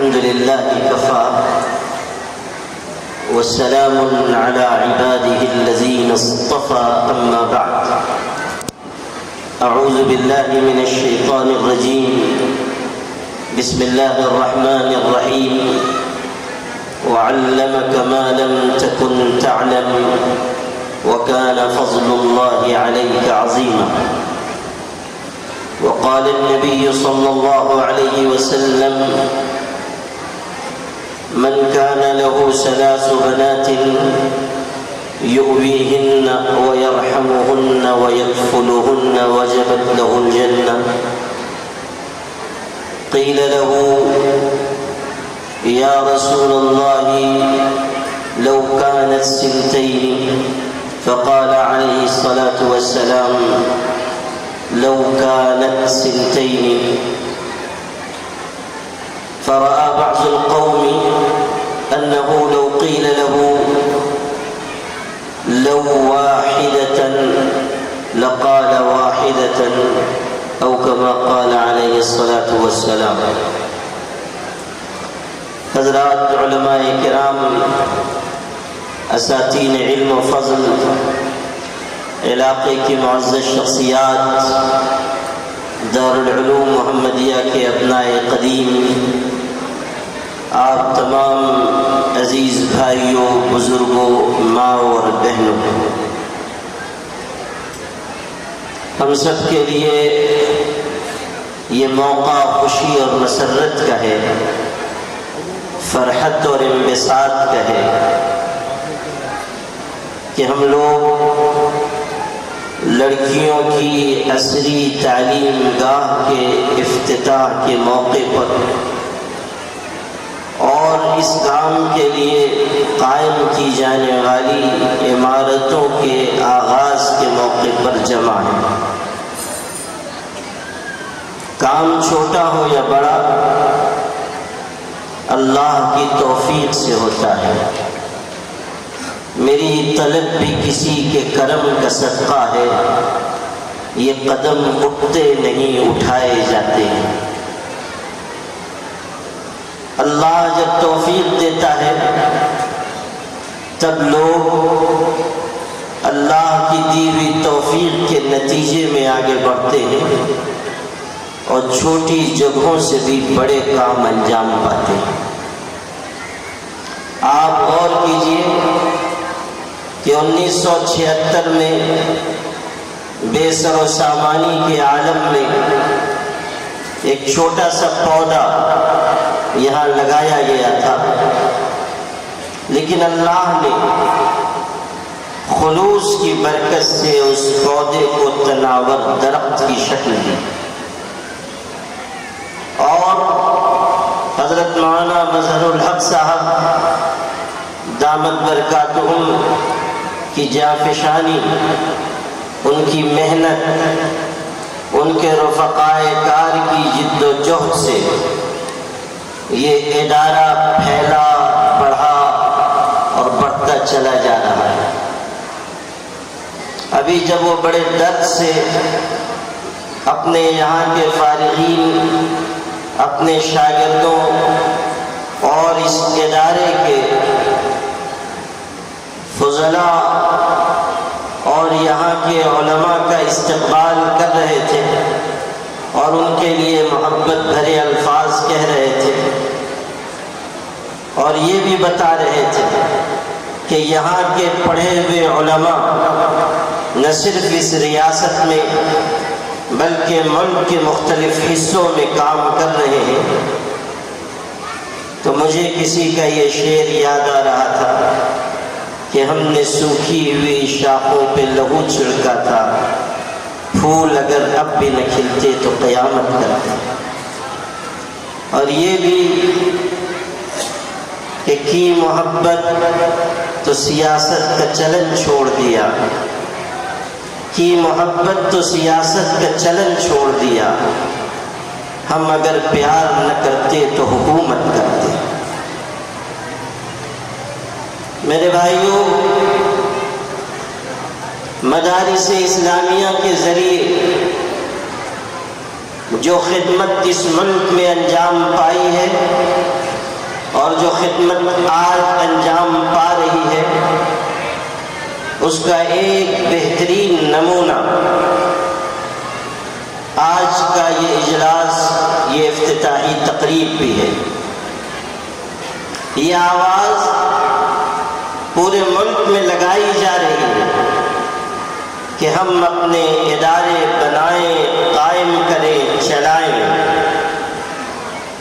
الحمد لله كفى وسلام على عباده الذين اصطفى أما بعد أعوذ بالله من الشيطان الرجيم بسم الله الرحمن الرحيم وعلمك ما لم تكن تعلم وكان فضل الله عليك عظيما وقال النبي صلى الله عليه وسلم من كان له 3 بنات يؤويهن ويرحمهن ويكفلهن وجبت له الجنة قيل له يا رسول الله لو كانت 2 فقال عليه الصلاة والسلام لو كانت 2 فرأى بعض القوم أنه لو قيل له لو 1 لقال 1 أو كما قال عليه الصلاة والسلام. حضرات علماء کرام، اساتین علم و فضل، علاقے کی معزز شخصیات، دارالعلوم محمدیہ کے ابناء قدیم، آپ تمام عزیز بھائیوں، بزرگوں، ماں اور بہنوں، ہم سب کے لیے یہ موقع خوشی اور مسرت کا ہے، فرحت اور انبساط کا ہے کہ ہم لوگ لڑکیوں کی عصری تعلیم گاہ کے افتتاح کے موقع پر اور اس کام کے لیے قائم کی جانے والی عمارتوں کے آغاز کے موقع پر جمع ہیں۔ کام چھوٹا ہو یا بڑا، اللہ کی توفیق سے ہوتا ہے۔ میری طلب بھی کسی کے کرم کا صدقہ ہے، یہ قدم اٹھتے نہیں اٹھائے جاتے ہیں۔ اللہ جب توفیق دیتا ہے تب لوگ اللہ کی دی ہوئی توفیق کے نتیجے میں آگے بڑھتے ہیں اور چھوٹی جگہوں سے بھی بڑے کام انجام پاتے ہیں۔ آپ غور کیجئے کہ 1976 میں بے سر و سامانی کے عالم میں ایک چھوٹا سا پودا یہاں لگایا گیا تھا، لیکن اللہ نے خلوص کی برکت سے اس پودے کو تناور درخت کی شکل دی، اور حضرت مولانا مظہر الحق صاحب دامت برکاتہم کی جانفشانی، ان کی محنت، ان کے رفقائے کار کی جد و جہد سے یہ ادارہ پھیلا، بڑھا اور بڑھتا چلا جا رہا ہے۔ ابھی جب وہ بڑے درد سے اپنے یہاں کے فارغین، اپنے شاگردوں اور اس ادارے کے فضلاء اور یہاں کے علماء کا استقبال کر رہے تھے اور ان کے لیے محبت بھرے الفاظ کہہ رہے تھے اور یہ بھی بتا رہے تھے کہ یہاں کے پڑھے ہوئے علماء نہ صرف اس ریاست میں بلکہ ملک کے مختلف حصوں میں کام کر رہے ہیں، تو مجھے کسی کا یہ شعر یاد آ رہا تھا کہ ہم نے سوکھی ہوئی شاخوں پہ لہو چھڑکا تھا، پھول اگر اب بھی نہ کھلتے تو قیامت کرتے۔ اور یہ بھی کہ کی محبت تو سیاست کا چلن چھوڑ دیا، کی محبت تو سیاست کا چلن چھوڑ دیا، ہم اگر پیار نہ کرتے تو حکومت کرتے۔ میرے بھائیوں، مدارس اسلامیہ کے ذریعے جو خدمت اس ملک میں انجام پائی ہے اور جو خدمت آج انجام پا رہی ہے اس کا ایک بہترین نمونہ آج کا یہ اجلاس، یہ افتتاحی تقریب بھی ہے۔ یہ آواز پورے ملک میں لگائی جا رہی ہے کہ ہم اپنے ادارے بنائیں، قائم کریں، چلائیں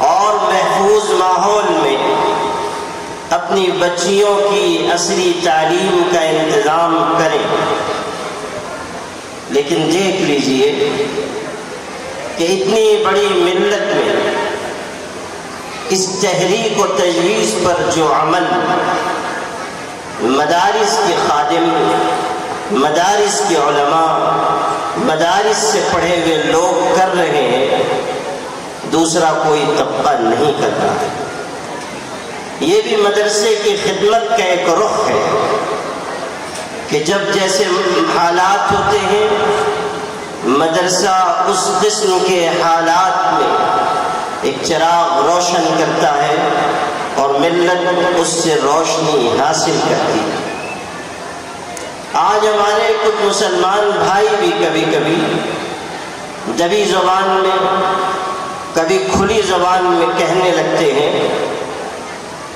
اور محفوظ ماحول میں اپنی بچیوں کی عصری تعلیم کا انتظام کریں۔ لیکن دیکھ لیجئے کہ اتنی بڑی ملت میں اس تحریک و تجویز پر جو عمل مدارس کے خادم، مدارس کے علماء، مدارس سے پڑھے ہوئے لوگ کر رہے ہیں، دوسرا کوئی طبقہ نہیں کر رہا ہے۔ یہ بھی مدرسے کی خدمت کا ایک رخ ہے کہ جب جیسے حالات ہوتے ہیں، مدرسہ اس قسم کے حالات میں ایک چراغ روشن کرتا ہے اور ملت اس سے روشنی حاصل کرتی ہے۔ آج ہمارے کچھ مسلمان بھائی بھی کبھی کبھی دبی زبان میں، کبھی کھلی زبان میں کہنے لگتے ہیں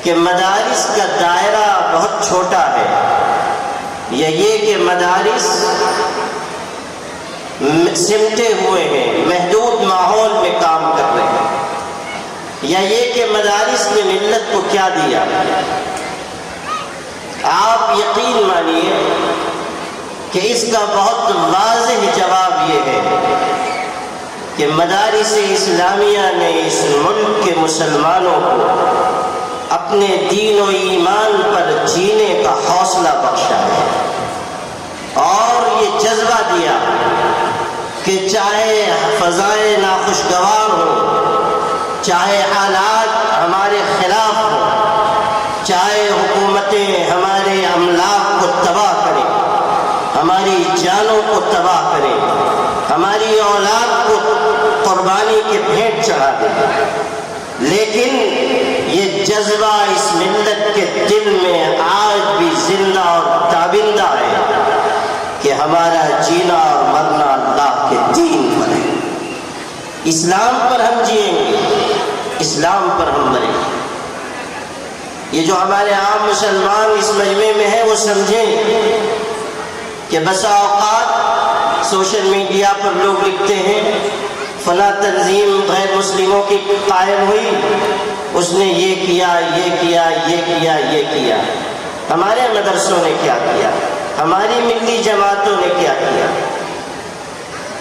کہ مدارس کا دائرہ بہت چھوٹا ہے، یا یہ کہ مدارس سمٹے ہوئے ہیں، محدود ماحول میں کام کر رہے ہیں، یا یہ کہ مدارس نے ملت کو کیا دیا۔ آپ یقین مانیے کہ اس کا بہت واضح جواب یہ ہے کہ مدارس اسلامیہ نے اس ملک کے مسلمانوں کو اپنے دین و ایمان پر جینے کا حوصلہ بخشا ہے اور یہ جذبہ دیا کہ چاہے فضائیں ناخوشگوار ہوں، چاہے حالات ہمارے خلاف ہوں، چاہے حکومتیں ہمارے املاک کو تباہ کریں، ہماری جانوں کو تباہ کریں، ہماری اولاد کو قربانی کے بھیٹ چڑھا دیں، لیکن یہ جذبہ اس ملت کے دل میں آج بھی زندہ اور تابندہ ہے کہ ہمارا جینا اور مرنا اللہ کے دین پر ہے۔ اسلام پر ہم جئیں گے، اسلام پر ہم مریں گے۔ یہ جو ہمارے عام مسلمان اس مجمع میں ہیں وہ سمجھیں کہ بسا اوقات سوشل میڈیا پر لوگ لکھتے ہیں فلاں تنظیم غیر مسلموں کی قائم ہوئی، اس نے یہ کیا، یہ کیا، یہ کیا، یہ کیا۔ ہمارے مدرسوں نے کیا کیا؟ ہماری ملی جماعتوں نے کیا کیا؟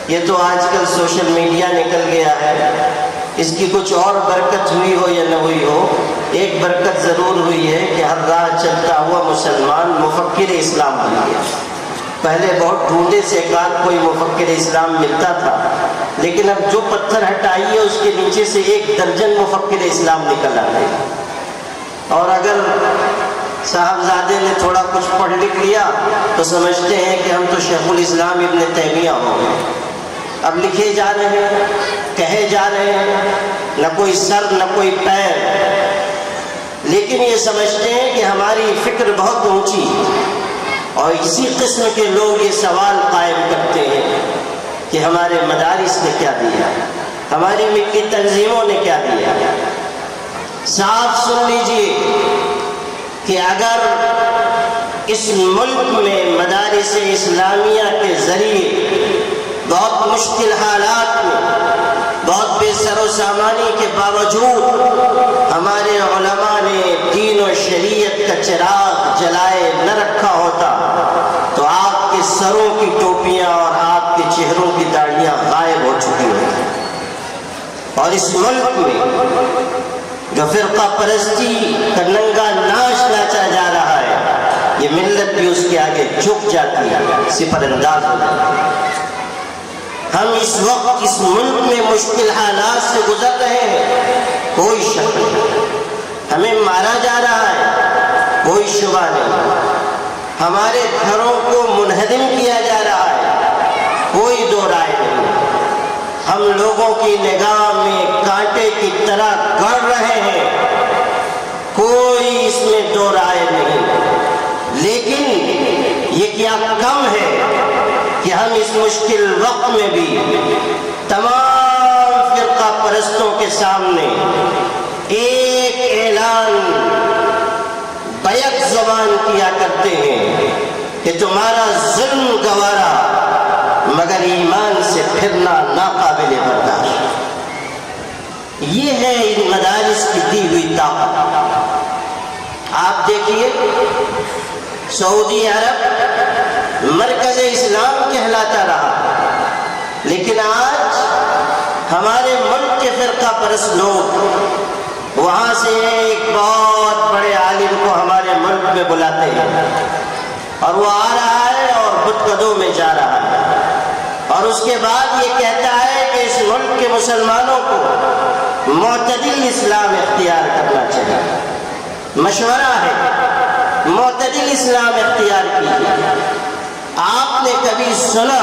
یہ تو آج کل سوشل میڈیا نکل گیا ہے، اس کی کچھ اور برکت ہوئی ہو یا نہ ہوئی ہو، ایک برکت ضرور ہوئی ہے کہ ہر راہ چلتا ہوا مسلمان مفکر اسلام بن گیا۔ پہلے بہت ڈھونڈے سے ایک آدھ کوئی مفکر اسلام ملتا تھا، لیکن اب جو پتھر ہٹائیے اس کے نیچے سے 1 درجن مفکر اسلام نکل آتے ہیں۔ اور اگر صاحبزادے نے تھوڑا کچھ پڑھ لکھ لیا تو سمجھتے ہیں کہ ہم تو شیخ الاسلام ابن تیمیہ ہو گئے۔ اب لکھے جا رہے ہیں، کہے جا رہے ہیں، نہ کوئی سر نہ کوئی پیر، لیکن یہ سمجھتے ہیں کہ ہماری فکر بہت اونچی، اور اسی قسم کے لوگ یہ سوال قائم کرتے ہیں کہ ہمارے مدارس نے کیا دیا، ہماری ملی تنظیموں نے کیا دیا۔ صاف سن لیجئے کہ اگر اس ملک میں مدارس اسلامیہ کے ذریعے بہت مشکل حالات میں، بہت بے سر و سامانی کے باوجود ہمارے علماء نے دین و شریعت کا چراغ جلائے نہ رکھا ہوتا تو آپ کے سروں کی ٹوپیاں اور آپ کے چہروں کی داڑھیاں غائب ہو چکی ہوتی۔ اور اس ملک میں جو فرقہ پرستی کا ننگا ناچ ناچا جا رہا ہے، یہ ملت بھی اس کے آگے جھک جاتی ہے، سپر انداز ہو جاتی ہے۔ ہم اس وقت اس ملک میں مشکل حالات سے گزر رہے ہیں، کوئی شک نہیں۔ ہمیں مارا جا رہا ہے، کوئی شبہ نہیں۔ ہمارے گھروں کو منہدم کیا جا رہا ہے، کوئی دو رائے نہیں۔ ہم لوگوں کی نگاہ میں کانٹے کی طرح گڑ رہے ہیں، کوئی اس میں دو رائے نہیں، لیکن یہ کیا کم ہے کہ ہم اس مشکل وقت میں بھی تمام فرقہ پرستوں کے سامنے ایک اعلان بیک زبان کیا کرتے ہیں کہ تمہارا ظلم گوارا مگر ایمان سے پھرنا ناقابل برداشت۔ یہ ہے ان مدارس کی دی ہوئی طاقت۔ آپ دیکھیے سعودی عرب مرکز اسلام کہلاتا رہا، لیکن آج ہمارے ملک کے فرقہ پرست لوگ وہاں سے ایک بہت بڑے عالم کو ہمارے ملک میں بلاتے ہیں، اور وہ آ رہا ہے اور بتقدوں میں جا رہا ہے، اور اس کے بعد یہ کہتا ہے کہ اس ملک کے مسلمانوں کو معتدل اسلام اختیار کرنا چاہیے۔ مشورہ ہے معتدل اسلام اختیار کیجیے۔ آپ نے کبھی سنا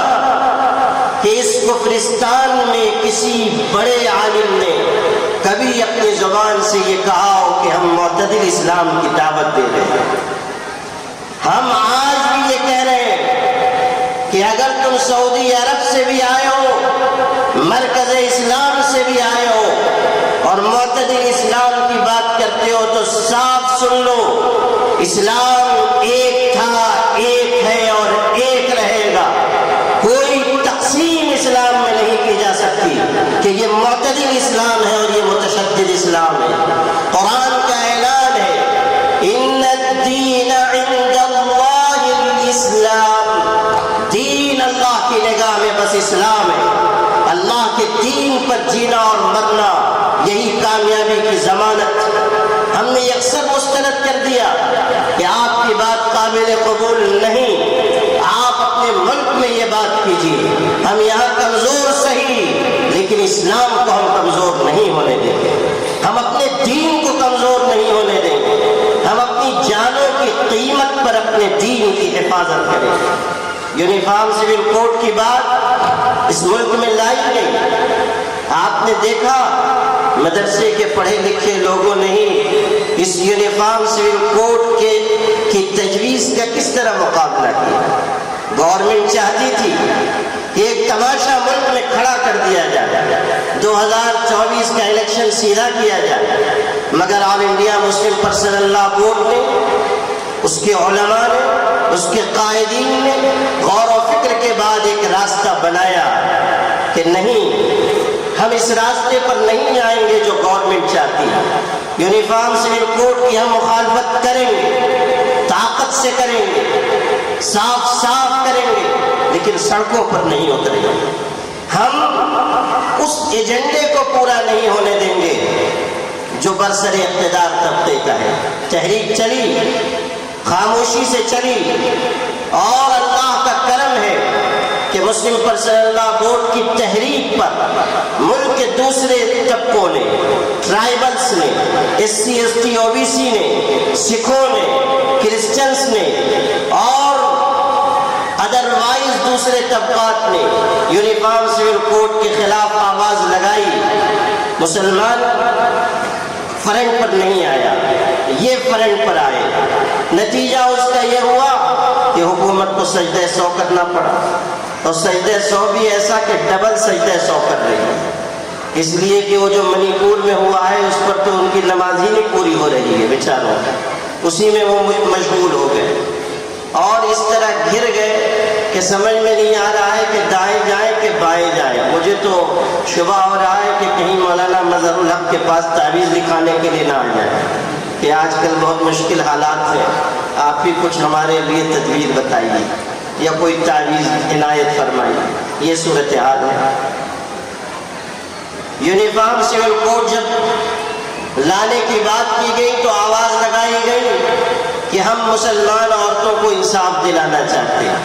کہ اس کفرستان میں کسی بڑے عالم نے کبھی اپنی زبان سے یہ کہا ہو کہ ہم معتدل اسلام کی دعوت دے رہے ہیں؟ ہم آج بھی یہ کہہ رہے ہیں کہ اگر تم سعودی عرب سے بھی آئے ہو، مرکز اسلام سے بھی آئے ہو اور معتدل اسلام کی بات کرتے ہو تو صاف سن لو، اسلام ایک تھا، ایک ہے اور ایک رہے گا۔ کوئی تقسیم اسلام میں نہیں کی جا سکتی کہ یہ معتدل اسلام ہے اور یہ متشدد اسلام ہے۔ قرآن کا اعلان ہے ان الدین عند اللہ الاسلام، دین اللہ کی نگاہ میں بس اسلام ہے۔ اللہ کے دین پر جینا اور مرنا یہی کامیابی کی ضمانت۔ ہم نے اکثر مسترد کر دیا کہ آپ کی بات قابل قبول نہیں، آپ اپنے ملک میں یہ بات کیجیے، ہم یہاں کمزور صحیح لیکن اسلام کو ہم کمزور نہیں ہونے دیں گے، ہم اپنے دین کو کمزور نہیں ہونے دیں گے، ہم اپنی جانوں کی قیمت پر اپنے دین کی حفاظت کریں گے۔ یونیفارم سول کوڈ کی بات اس ملک میں لائی گئی۔ آپ نے دیکھا مدرسے کے پڑھے لکھے لوگوں نے ہی اس یونیفارم سول کوڈ کی تجویز کا کس طرح مقابلہ کیا۔ گورنمنٹ چاہتی تھی کہ ایک تماشا ملک میں کھڑا کر دیا جائے، 2024 کا الیکشن سیدھا کیا جائے، مگر آل انڈیا مسلم پرسنل لا بورڈ نے، اس کے علماء نے، اس کے قائدین نے غور و فکر کے بعد ایک راستہ بنایا کہ نہیں، ہم اس راستے پر نہیں جائیں گے جو گورنمنٹ چاہتی ہے۔ یونیفارم سول کوڈ کی ہم مخالفت کریں گے، طاقت سے کریں گے، صاف صاف کریں گے، لیکن سڑکوں پر نہیں اتریں گے۔ ہم اس ایجنڈے کو پورا نہیں ہونے دیں گے جو برسر اقتدار طبقے کا ہے۔ تحریک چلی، خاموشی سے چلی، اور اللہ کا کرم ہے کہ مسلم پرسنل لا بورڈ کی تحریک پر ملک کے دوسرے طبقوں نے، ٹرائبلز نے، S C S T O B C نے، سکھوں نے، کرسچنز نے اور ادروائز دوسرے طبقات نے یونیفارم سول کوڈ کے خلاف آواز لگائی۔ مسلمان فرنٹ پر نہیں آیا، یہ فرنٹ پر آئے۔ نتیجہ اس کا یہ ہوا کہ حکومت کو سجدہ سو کرنا پڑا، اور سجدہ سو بھی ایسا کہ ڈبل سجدہ سو کر رہی ہے، اس لیے کہ وہ جو منی پور میں ہوا ہے اس پر تو ان کی نماز ہی نہیں پوری ہو رہی ہے بیچاروں، اسی میں وہ مشغول ہو گئے اور اس طرح گھر گئے کہ سمجھ میں نہیں آ رہا ہے کہ دائیں جائیں کہ بائیں جائیں۔ مجھے تو شبہ ہو رہا ہے کہ کہیں مولانا مظہر الحق کے پاس تعویذ لکھانے کے لیے نہ آ جائے کہ آج کل بہت مشکل حالات ہیں، آپ بھی کچھ ہمارے لیے تدبیر بتائیے یا کوئی تعویذ عنایت فرمائیے۔ یہ صورتحال ہے۔ یونیفارم سول کوڈ جب لانے کی بات کی گئی تو آواز لگائی گئی کہ ہم مسلمان عورتوں کو انصاف دلانا چاہتے ہیں۔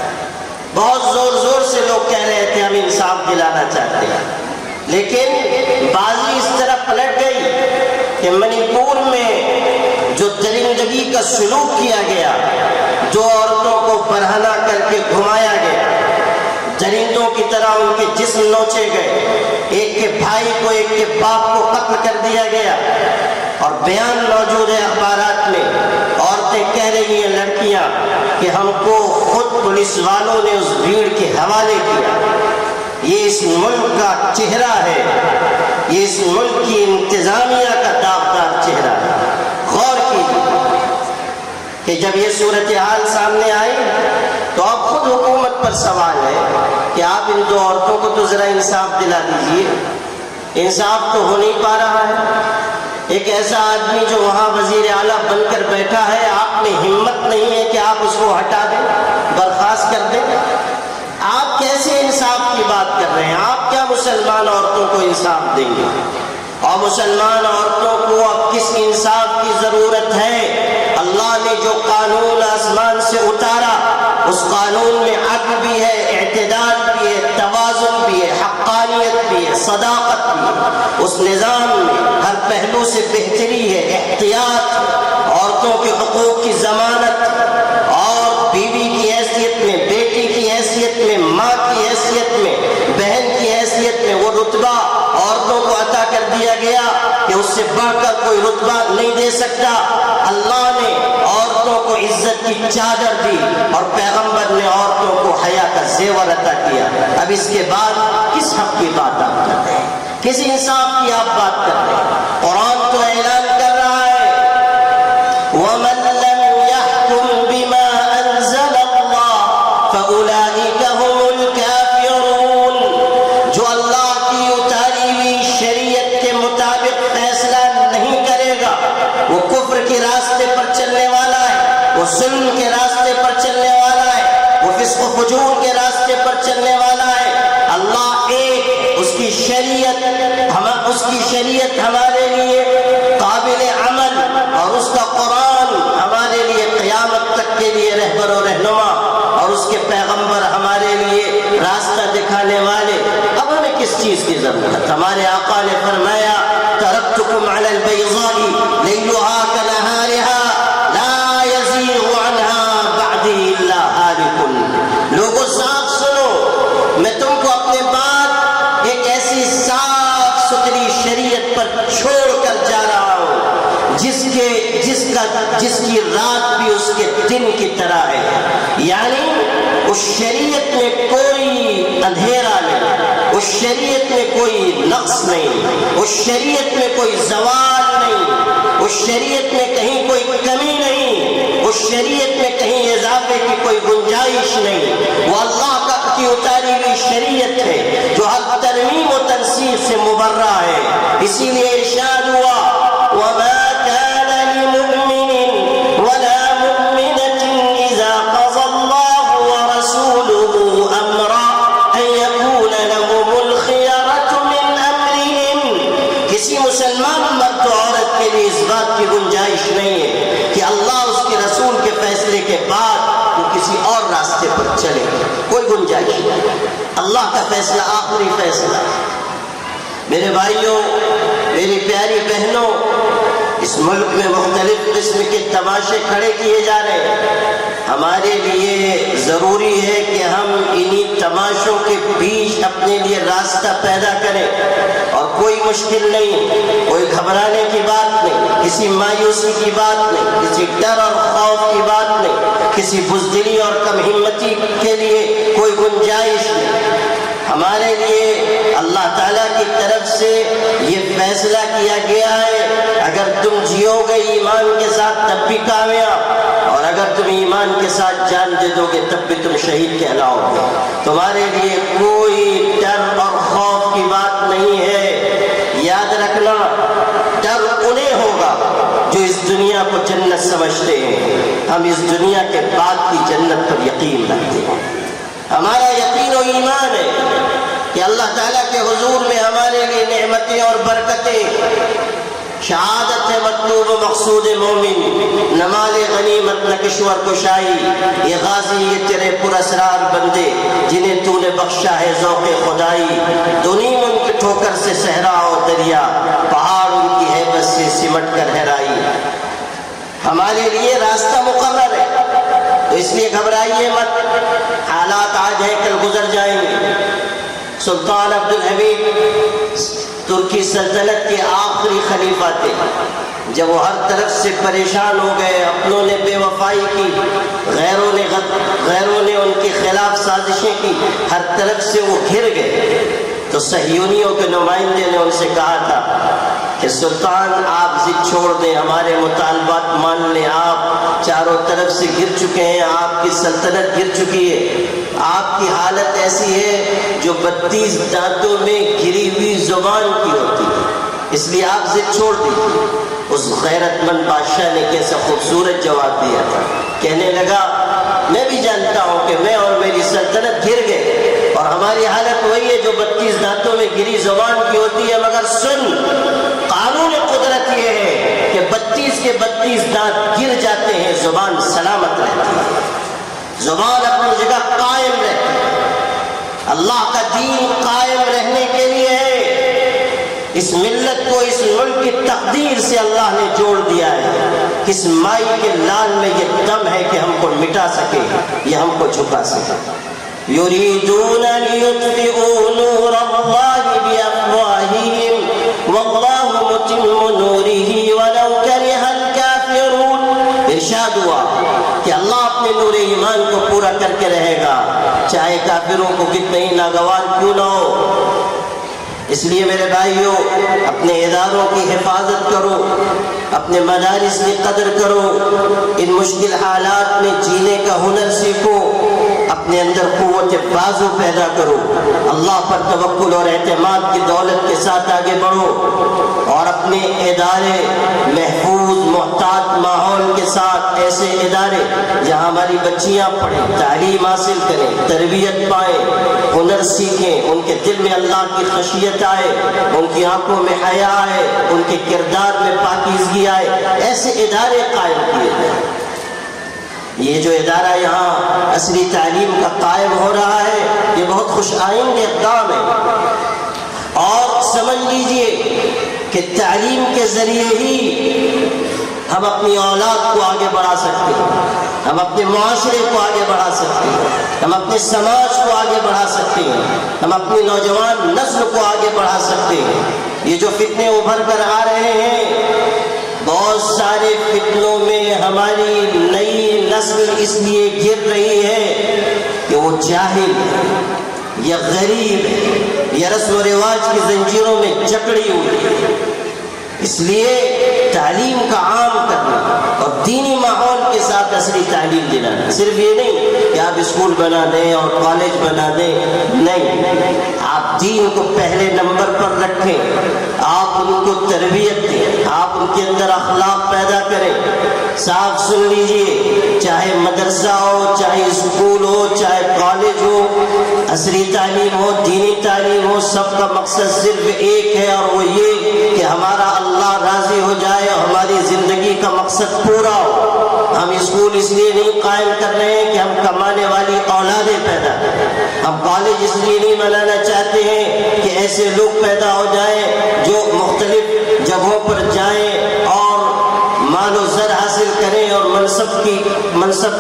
بہت زور زور سے لوگ کہہ رہے تھے ہم انصاف دلانا چاہتے ہیں، لیکن بازی اس طرح پلٹ گئی کہ منی پور میں جو درندگی کا سلوک کیا گیا، جو عورتوں کو برہنہ کر کے گھمایا گیا، درندوں کی طرح ان کے جسم نوچے گئے، ایک کے بھائی کو ایک کے باپ کو قتل کر دیا گیا، اور بیان موجود ہے اخبارات میں، عورتیں کہہ رہی ہیں لڑکیاں کہ ہم کو خود پولیس والوں نے اس بھیڑ کے حوالے کیا۔ یہ اس ملک کا چہرہ ہے، یہ اس ملک کی انتظامیہ کا داغدار چہرہ ہے۔ غور کیجیے کہ جب یہ صورتحال سامنے آئی تو اب خود حکومت پر سوال ہے کہ آپ ان دو عورتوں کو تو ذرا انصاف دلا دیجیے۔ انصاف تو ہو نہیں پا رہا ہے۔ ایک ایسا آدمی جو وہاں وزیر اعلیٰ بن کر بیٹھا ہے، آپ میں ہمت نہیں ہے کہ آپ اس کو ہٹا دیں، برخاست کر دیں۔ آپ کیسے انصاف کی بات کر رہے ہیں؟ آپ کیا مسلمان عورتوں کو انصاف دیں گے؟ اور مسلمان عورتوں کو اب کس انصاف کی ضرورت ہے؟ اللہ نے جو قانون آسمان سے اتارا، اس قانون میں عدل بھی ہے، اعتدال بھی ہے، توازن بھی ہے، حقانیت بھی ہے، صداقت بھی ہے۔ اس نظام میں ہر پہلو سے بہتری ہے، احتیاط، عورتوں کے حقوق کی ضمانت، اور بیوی کی حیثیت میں، بیٹی کی حیثیت میں، ماں کی حیثیت میں، بہن کی حیثیت میں وہ رتبہ عورتوں کو عطا کر دیا گیا کہ اس سے بڑھ کر کوئی رتبہ نہیں دے سکتا۔ اللہ نے عورتوں کو عزت کی چادر دی اور پیغمبر نے عورتوں کو حیا کا زیور عطا کیا۔ اب اس کے بعد کس حق کی بات آپ کر رہے ہیں؟ کس انصاف کی آپ بات کر رہے ہیں؟ قرآن تو اعلان کر رہا ہے وَمَن لَّمْ يَحْكُمْ بِمَا أَنزَلَ اللَّهُ فَأُولَٰئِكَ هُمُ الْكَافِرُونَ۔ جو اللہ کی اتاری ہوئی شریعت کے مطابق فیصلہ نہیں کرے گا، وہ کفر کے راستے پر چلنے والا ہے، وہ ظلم کے راستے پر چلنے والا ہے، وہ فسق و فجور کے راستے پر چلنے والا ہے۔ اللہ ایک، اس کی شریعت ہمارے لیے قابل عمل، اور اس کا قرآن ہمارے لیے قیامت تک کے لیے رہبر و رہنما، اور اس کے پیغمبر ہمارے لیے راستہ دکھانے والے۔ اب ہمیں کس چیز کی ضرورت؟ ہمارے آقا نے فرمایا ترکتکم علی البیضاء لیلھا کنہارھا لا یزیغ عنہا بعدی الا ہالک۔ لوگوں صاف سنو، میں تم کو اپنے بعد ایک ایسی صاف ستھری شریعت پر چھوڑ کر جا رہا ہوں جس کی رات بھی اس کے دن کی طرح ہے۔ یعنی اس شریعت میں کوئی اندھیرا نہیں، اس شریعت میں کوئی نقص نہیں، اس شریعت میں کوئی زوال نہیں، اس شریعت میں کہیں کوئی کمی نہیں، اس شریعت میں کہیں اضافے کی کوئی گنجائش نہیں۔ وہ اللہ کی اتاری ہوئی شریعت ہے جو ہر ترمیم و تنسیخ سے مبرہ ہے۔ اسی لیے ارشاد ہوا وَمَا كَانَ لِمُؤْمِنٍ وَلَا مُؤْمِنَةٍ إِذَا قَضَى اللَّهُ وَرَسُولُهُ أَمْرًا أَن يَكُونَ لَهُمُ الْخِيَرَةُ مِنْ أَمْرِهِمْ۔ کسی مسلمان مرد و عورت کے لیے اس بات کی گنجائش نہیں ہے کہ اللہ اس کے رسول کے فیصلے کے بعد وہ کسی اور راستے پر چلے، کوئی گنجائش نہیں۔ اللہ کا فیصلہ آخری فیصلہ۔ میرے بھائیوں، میری پیاری بہنوں، اس ملک میں مختلف قسم کے تماشے کھڑے کیے جا رہے ہیں۔ ہمارے لیے ضروری ہے کہ ہم انہی تماشوں کے بیچ اپنے لیے راستہ پیدا کریں، اور کوئی مشکل نہیں، کوئی گھبرانے کی بات نہیں، کسی مایوسی کی بات نہیں، کسی ڈر اور خوف کی بات نہیں، کسی بزدلی اور کم ہمتی کے لیے کوئی گنجائش نہیں۔ ہمارے لیے اللہ تعالیٰ کی طرف سے یہ فیصلہ کیا گیا ہے اگر تم جیو گے ایمان کے ساتھ تب بھی کامیاب، اور اگر تم ایمان کے ساتھ جان دے دو گے تب بھی تم شہید کہلاؤ گے۔ تمہارے لیے کوئی ڈر اور خوف کی بات نہیں ہے۔ یاد رکھنا، ڈر انہیں ہوگا جو اس دنیا کو جنت سمجھتے ہیں۔ ہم اس دنیا کے بعد کی جنت پر یقین رکھتے ہیں۔ ہمارا یقین و ایمان ہے کہ اللہ تعالیٰ کے حضور میں ہمارے لیے نعمتیں اور برکتیں، شہادت ہے مطلوب و مقصود مومن، نمال غنیمت نہ کشور کشائی، یہ غازی یہ تیرے پراسرار بندے جنہیں تو نے بخشا ہے ذوق خدائی، دنیم ان کی ٹھوکر سے صحرا اور دریا، پہاڑ ان کی ہیبت سے سمٹ کر ہرائی۔ ہمارے لیے راستہ مقرر ہے، تو اس لیے گھبرائیے مت۔ حالات آج ہیں کل گزر جائیں گے۔ سلطان عبدالحمید ترکی سلطنت کے آخری خلیفہ تھے. جب وہ ہر طرف سے پریشان ہو گئے، اپنوں نے بے وفائی کی، غیروں نے ان کے خلاف سازشیں کی، ہر طرف سے وہ گھر گئے، تو صہیونیوں کے نمائندے نے ان سے کہا تھا کہ سلطان آپ ضد چھوڑ دیں، ہمارے مطالبات مان لیں، آپ چاروں طرف سے گر چکے ہیں، آپ کی سلطنت گر چکی ہے، آپ کی حالت ایسی ہے جو 32 دانتوں میں گری ہوئی زبان کی ہوتی ہے، اس لیے آپ ضد چھوڑ دیجیے. اس غیرت مند بادشاہ نے کیسا خوبصورت جواب دیا تھا. کہنے لگا میں بھی جانتا ہوں کہ میں اور میری سلطنت گر گئے اور ہماری حالت وہی ہے جو 32 دانتوں میں گری زبان کی ہوتی ہے، مگر سن، قانون قدرت یہ ہے کہ 32 کے 32 دانت گر جاتے ہیں، زبان سلامت رہتی ہے، زبان اپنی جگہ قائم رہتی ہے. اللہ کا دین قائم رہنے کے لیے ہے. اس ملت کو اس ملک کی تقدیر سے اللہ نے جوڑ دیا ہے. کس مائی کے لال میں یہ دم ہے کہ ہم کو مٹا سکے، یہ ہم کو جھکا سکے. یریدون لیطفئوا نور اللہ بافواہہم واللہ متم نورہ ولو کرہ الکافرون. ارشاد ہوا کہ اللہ اپنے نور ایمان کو پورا کر کے رہے گا، چاہے کافروں کو کتنے ہی ناگوار کیوں نہ ہو. اس لیے میرے بھائیوں، اپنے اداروں کی حفاظت کرو، اپنے مدارس کی قدر کرو، ان مشکل حالات میں جینے کا ہنر سیکھو، اپنے اندر قوت بازو پیدا کرو، اللہ پر توکل اور اعتماد کی دولت کے ساتھ آگے بڑھو، اور اپنے ادارے محفوظ محتاط ماحول کے ساتھ، ایسے ادارے جہاں ہماری بچیاں پڑھیں، تعلیم حاصل کریں، تربیت پائیں، ہنر سیکھیں، ان کے دل میں اللہ کی خشیت آئے، ان کی آنکھوں میں حیا آئے، ان کے کردار میں پاکیزگی آئے، ایسے ادارے قائم کیے جائیں. یہ جو ادارہ یہاں عصری تعلیم کا قائم ہو رہا ہے، یہ بہت خوش آئند اقدام ہے. اور سمجھ لیجئے کہ تعلیم کے ذریعے ہی ہم اپنی اولاد کو آگے بڑھا سکتے ہیں، ہم اپنے معاشرے کو آگے بڑھا سکتے ہیں، ہم اپنے سماج کو آگے بڑھا سکتے ہیں، ہم اپنی نوجوان نسل کو آگے بڑھا سکتے ہیں. یہ جو فتنے ابھر کر آ رہے ہیں، بہت سارے فتنوں میں ہماری نئی نسل اس لیے گر رہی ہے کہ وہ جاہل ہے، یا غریب ہے، یا رسم و رواج کی زنجیروں میں جکڑی ہوئی ہے. اس لیے تعلیم کا عام کرنا اور دینی ماحول کے ساتھ عصری تعلیم دلانا، صرف یہ نہیں کہ آپ اسکول بنا دیں اور کالج بنا دیں، نہیں، آپ دین کو پہلے نمبر پر رکھیں، آپ ان کو تربیت دیں، آپ ان کے اندر اخلاق پیدا کریں. صاف سن لیجئے، چاہے مدرسہ ہو، چاہے اسکول ہو، چاہے کالج ہو، عصری تعلیم ہو، دینی تعلیم ہو، سب کا مقصد صرف ایک ہے، اور وہ یہ کہ ہمارا اللہ راضی ہو جائے اور ہماری زندگی کا مقصد پورا ہو. ہم اسکول اس لیے نہیں قائم کر رہے ہیں کہ ہم کمانے والی اولادیں پیدا کریں، ہم کالج اس لیے نہیں بنانا چاہتے ہیں کہ ایسے لوگ پیدا ہو جائیں جو مختلف جگہوں پر جائیں اور مال و زر حاصل کریں اور منصب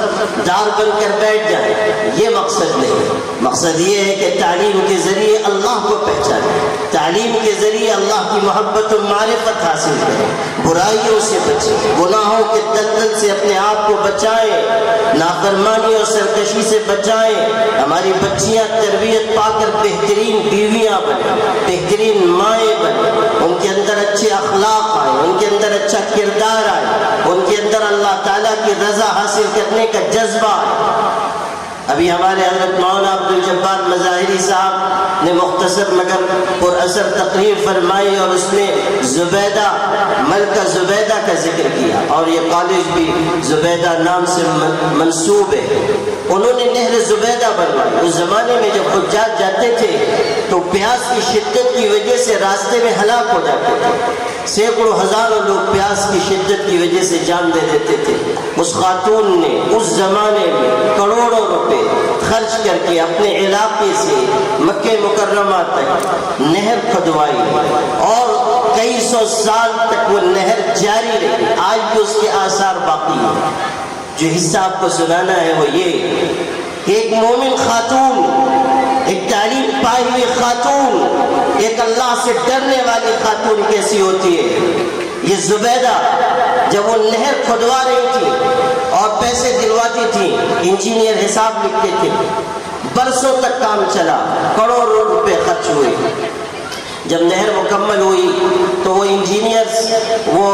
دار بن کر بیٹھ جائیں. یہ مقصد نہیں. مقصد یہ ہے کہ تعلیم کے ذریعے اللہ کو پہچانیں، تعلیم کے ذریعے اللہ کی محبت و معرفت حاصل کریں، برائیوں سے بچیں، گناہوں کے دلدل سے اپنے آپ کو بچائیں، نافرمانی اور سرکشی سے بچائیں. ہماری بچیاں تربیت پا کر بہترین بیویاں بنیں، بہترین مائیں بنیں، ان کے اندر اچھے اخلاق آئیں، ان کے اندر اچھا کردار آئے، ان کے اندر اللہ تعالیٰ کی رضا حاصل کرنے کا جذبہ آئے. ابھی ہمارے حضرت مولانا عبد الجبار مظاہری صاحب نے مختصر مگر پر اثر تقریر فرمائی اور اس میں زبیدہ، ملکہ زبیدہ کا ذکر کیا، اور یہ کالج بھی زبیدہ نام سے منسوب ہے. انہوں نے نہر زبیدہ بنوائی. اس زمانے میں جب حجاج جاتے تھے تو پیاس کی شدت کی وجہ سے راستے میں ہلاک ہو جاتے تھے. سینکڑوں ہزاروں لوگ پیاس کی شدت کی وجہ سے جان دے دیتے تھے. اس خاتون نے اس زمانے میں کروڑوں روپے خرچ کر کے اپنے علاقے سے مکہ مکرمہ تک نہر کھدوائی، اور کئی سو سال تک وہ نہر جاری رہی. آج بھی اس کے آثار باقی ہیں. جو حصہ آپ کو سنانا ہے وہ یہ کہ ایک مومن خاتون، ایک تعلیم پائی ہوئی خاتون ایک اللہ سے ڈرنے والی خاتون کیسی ہوتی ہے۔ یہ زبیدہ جب وہ نہر کھودوا رہی تھی اور پیسے دلواتی تھی، انجینئر حساب لکھتے تھے، برسوں تک کام چلا، کروڑوں روپے خرچ ہوئے۔ جب نہر مکمل ہوئی تو وہ انجینئرز، وہ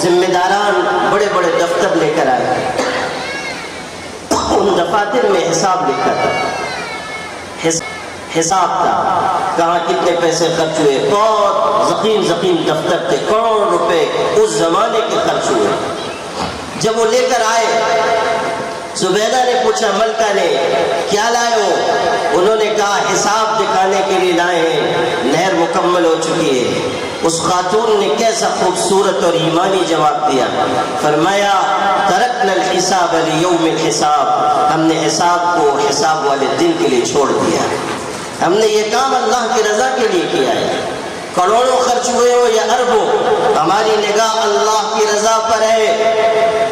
ذمہ داران بڑے بڑے دفتر لے کر آئے، ان دفاتر میں حساب لکھا تھا، حساب تھا کہاں کتنے پیسے خرچ ہوئے، بہت ضخیم دفتر تھے، کروڑوں روپے اس زمانے کے خرچ ہوئے۔ جب وہ لے کر آئے، زبیدہ نے پوچھا ملکہ نے کیا لائے ہو؟ انہوں نے کہا حساب دکھانے کے لیے لائے ہیں، نہر مکمل ہو چکی ہے۔ اس خاتون نے کیسا خوبصورت اور ایمانی جواب دیا، فرمایا ترکنا الحساب لیوم الحساب، ہم نے حساب کو حساب والے دن کے لیے چھوڑ دیا، ہم نے یہ کام اللہ کی رضا کے لیے کیا ہے۔ کروڑوں خرچ ہوئے ہو یا اربوں، ہماری نگاہ اللہ کی رضا پر ہے۔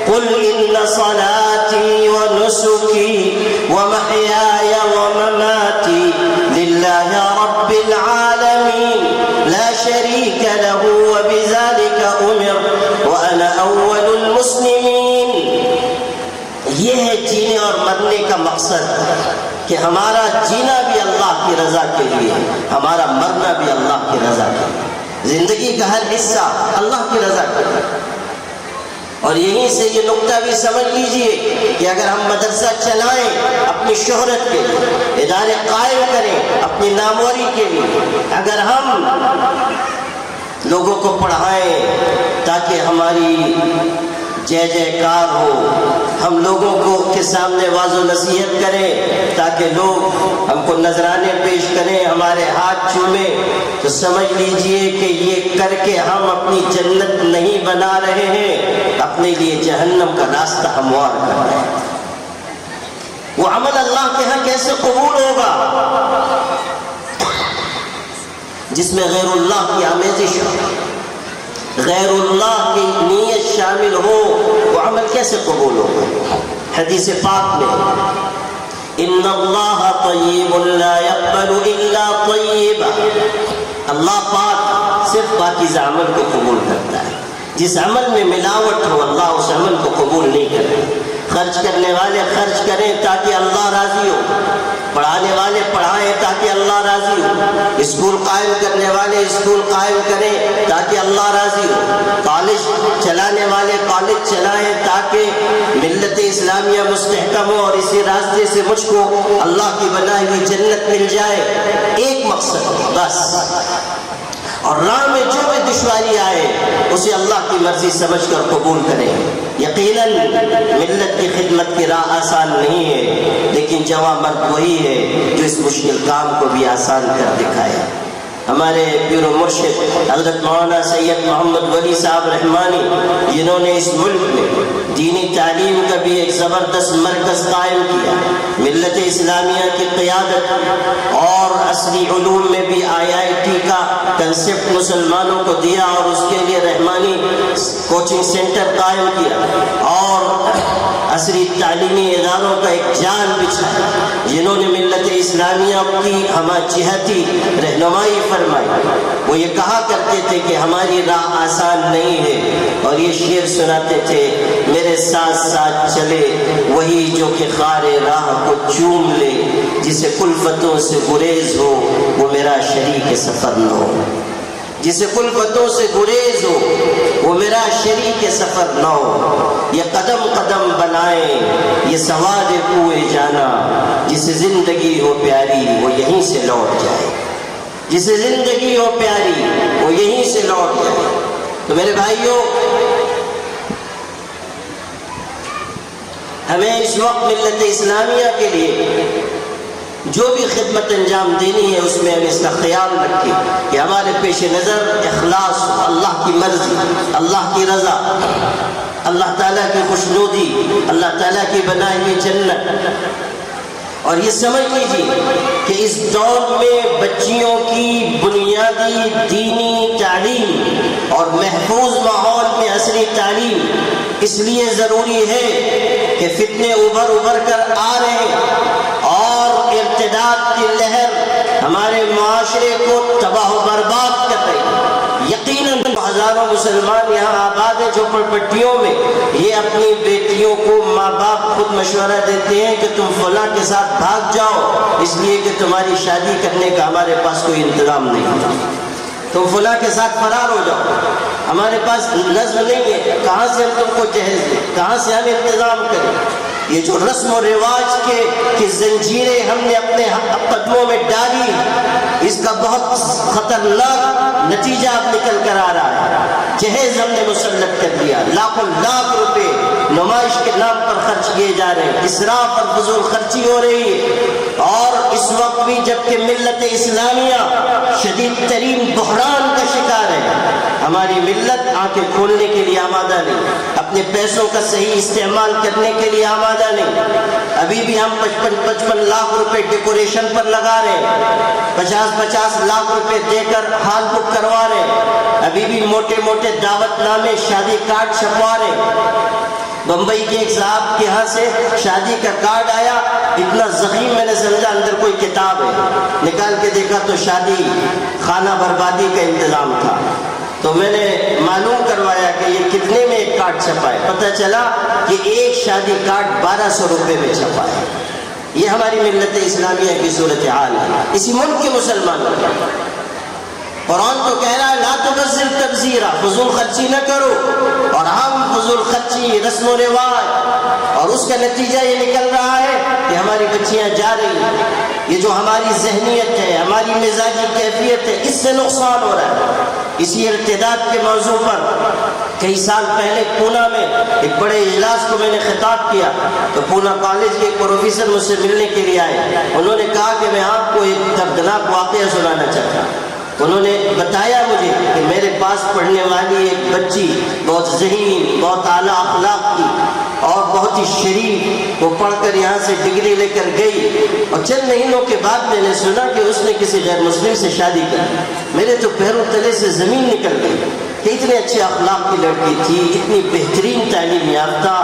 قل ان صلاتي ونسكي ومحياي ومماتي لله رب العالمين لا شريك له وبذلك أمرت وأنا أول المسلمين۔ یہ ہے جینے اور مرنے کا مقصد کہ ہمارا جینا بھی اللہ کی رضا کے لیے، ہمارا مرنا بھی اللہ کی رضا کے لیے، زندگی کا ہر حصہ اللہ کی رضا کے لیے۔ اور یہیں سے یہ نقطہ بھی سمجھ لیجئے کہ اگر ہم مدرسہ چلائیں اپنی شہرت کے لیے، ادارے قائم کریں اپنی ناموری کے لیے، اگر ہم لوگوں کو پڑھائیں تاکہ ہماری جے جے کار ہو، ہم لوگوں کو کے سامنے واض و نصیحت کریں تاکہ لوگ ہم کو نذرانے پیش کریں، ہمارے ہاتھ چومیں، تو سمجھ لیجئے کہ یہ کر کے ہم اپنی جنت نہیں بنا رہے ہیں، اپنے لیے جہنم کا راستہ ہموار کر رہے ہیں۔ وہ عمل اللہ کے ہاں کیسے قبول ہوگا جس میں غیر اللہ کی آمیزش ہو، غیر اللہ کی نیت شامل ہو؟ وہ عمل کیسے قبول ہوگا؟ حدیث پاک میں ان اللہ طیب لا یقبل الا طیبا، اللہ پاک صرف پاکیزہ عمل کو قبول کرتا ہے، جس عمل میں ملاوٹ ہو اللہ اس عمل کو قبول نہیں کرتا۔ خرچ کرنے والے خرچ کریں تاکہ اللہ راضی ہو، پڑھانے والے پڑھائیں تاکہ اللہ راضی ہو، اسکول قائم کرنے والے اسکول قائم کریں تاکہ اللہ راضی ہو، کالج چلانے والے کالج چلائیں تاکہ ملت اسلامیہ مستحکم ہو اور اسی راستے سے مجھ کو اللہ کی بنائی ہوئی جنت مل جائے۔ ایک مقصد بس، اور راہ میں جو بھی دشواری آئے اسے اللہ کی مرضی سمجھ کر قبول کریں۔ یقیناً ملت کی خدمت کی راہ آسان نہیں ہے، لیکن جواں مرد وہی ہے جو اس مشکل کام کو بھی آسان کر دکھائے۔ ہمارے پیر و مرشد حضرت مولانا سید محمد ولی صاحب رحمانی، جنہوں نے اس ملک میں دینی تعلیم کا بھی ایک زبردست مرکز قائم کیا، ملت اسلامیہ کی قیادت اور عصری علوم میں بھی IIT کا کنسپٹ مسلمانوں کو دیا اور اس کے لیے رحمانی کوچنگ سینٹر قائم کیا اور عصری تعلیمی اداروں کا ایک جال بچھایا، جنہوں نے ملت اسلامیہ کی ہمہ جہتی رہنمائی فرمائی۔ وہ یہ کہا کرتے تھے کہ ہماری راہ آسان نہیں ہے، اور یہ شعر سناتے تھے، میرے ساتھ ساتھ چلے وہی جو کہ خار راہ کو چوم لے، جسے کلفتوں سے گریز ہو وہ میرا شریک سفر نہ ہو، جسے کلفتوں سے گریز ہو وہ میرا شریک سفر نہ ہو۔ یہ قدم قدم بنائیں یہ سواد کوئے جانا، جسے زندگی ہو پیاری وہ یہیں سے لوٹ جائے، جسے زندگی ہو پیاری وہ یہیں سے لوٹ جائے۔ تو میرے بھائیوں، ہمیں اس وقت ملت اسلامیہ کے لیے جو بھی خدمت انجام دینی ہے اس میں ہم اس کا خیال رکھیں کہ ہمارے پیش نظر اخلاص، اللہ کی مرضی، اللہ کی رضا، اللہ تعالیٰ کی خوشنودی، اللہ تعالیٰ کی بنائی ہوئی جنت۔ اور یہ سمجھ لیجیے کہ اس دور میں بچیوں کی بنیادی دینی تعلیم اور محفوظ ماحول میں عصری تعلیم اس لیے ضروری ہے کہ فتنے ابھر کر آ رہے ہیں اور ارتداد کی لہر ہمارے معاشرے کو تباہ و برباد کر رہی ہے۔ یقیناً ہزاروں مسلمان یہاں آباد ہیں جھوپڑ پٹیوں میں، یہ اپنی بیٹیوں کو ماں باپ خود مشورہ دیتے ہیں کہ تم فلاں کے ساتھ بھاگ جاؤ، اس لیے کہ تمہاری شادی کرنے کا ہمارے پاس کوئی انتظام نہیں، تم فلاں کے ساتھ فرار ہو جاؤ، ہمارے پاس نظم نہیں ہے، کہاں سے ہم تم کو جہیز دیں، کہاں سے ہم انتظام کریں۔ یہ جو رسم و رواج کی زنجیریں ہم نے اپنے قدموں میں ڈالی، اس کا بہت خطرناک نتیجہ اب نکل کر آ رہا ہے۔ جہیز ہم نے مسلط کر دیا، لاکھوں لاکھ روپے نمائش کے نام پر خرچ کیے جا رہے ہیں، اسراف اور فضول خرچی ہو رہی ہے، اور اس وقت بھی جبکہ ملت اسلامیہ شدید ترین بحران کا شکار ہے، ہماری ملت آنکھیں کھولنے کے لیے آمادہ نہیں، اپنے پیسوں کا صحیح استعمال کرنے کے لیے آمادہ نہیں۔ ابھی بھی ہم 55 لاکھ روپے ڈیکوریشن پر لگا رہے ہیں، 50 لاکھ روپے دے کر ہال بک کروا رہے ہیں، ابھی بھی موٹے موٹے دعوت نامے شادی کارڈ چھپوا رہے ہیں۔ بمبئی کے ایک صاحب کے ہاں سے شادی کا کارڈ آیا، اتنا زخیم میں نے سمجھا اندر کوئی کتاب ہے، نکال کے دیکھا تو شادی خانہ بربادی کا انتظام تھا۔ تو میں نے معلوم کروایا کہ یہ کتنے میں ایک کارڈ چھپا ہے، پتہ چلا کہ ایک شادی کارڈ 1200 روپے میں چھپا ہے۔ یہ ہماری ملت اسلامیہ کی صورتحال ہے، اسی ملک کے مسلمانوں کا۔ قرآن تو کہہ رہا ہے لا تبذر تبذیرا، فضول خرچی نہ کرو، اور ہم فضول خرچی، رسم و رواج، اور اس کا نتیجہ یہ نکل رہا ہے کہ ہماری بچیاں جا رہی ہیں۔ یہ جو ہماری ذہنیت ہے، ہماری مزاجی کیفیت ہے، اس سے نقصان ہو رہا ہے۔ اسی ارتداد کے موضوع پر کئی سال پہلے پونا میں ایک بڑے اجلاس کو میں نے خطاب کیا، تو پونا کالج کے ایک پروفیسر مجھ سے ملنے کے لیے آئے، انہوں نے کہا کہ میں آپ کو ایک دردناک واقعہ سنانا چاہتا ہوں۔ انہوں نے بتایا مجھے کہ میرے پاس پڑھنے والی ایک بچی بہت ذہین، بہت اعلیٰ اخلاق کی اور بہت ہی شریف، وہ پڑھ کر یہاں سے ڈگری لے کر گئی، اور چند مہینوں کے بعد میں نے سنا کہ اس نے کسی غیر مسلم سے شادی کی۔ میرے تو پیروں تلے سے زمین نکل گئی کہ اتنے اچھے اخلاق کی لڑکی تھی، اتنی بہترین تعلیم یافتہ،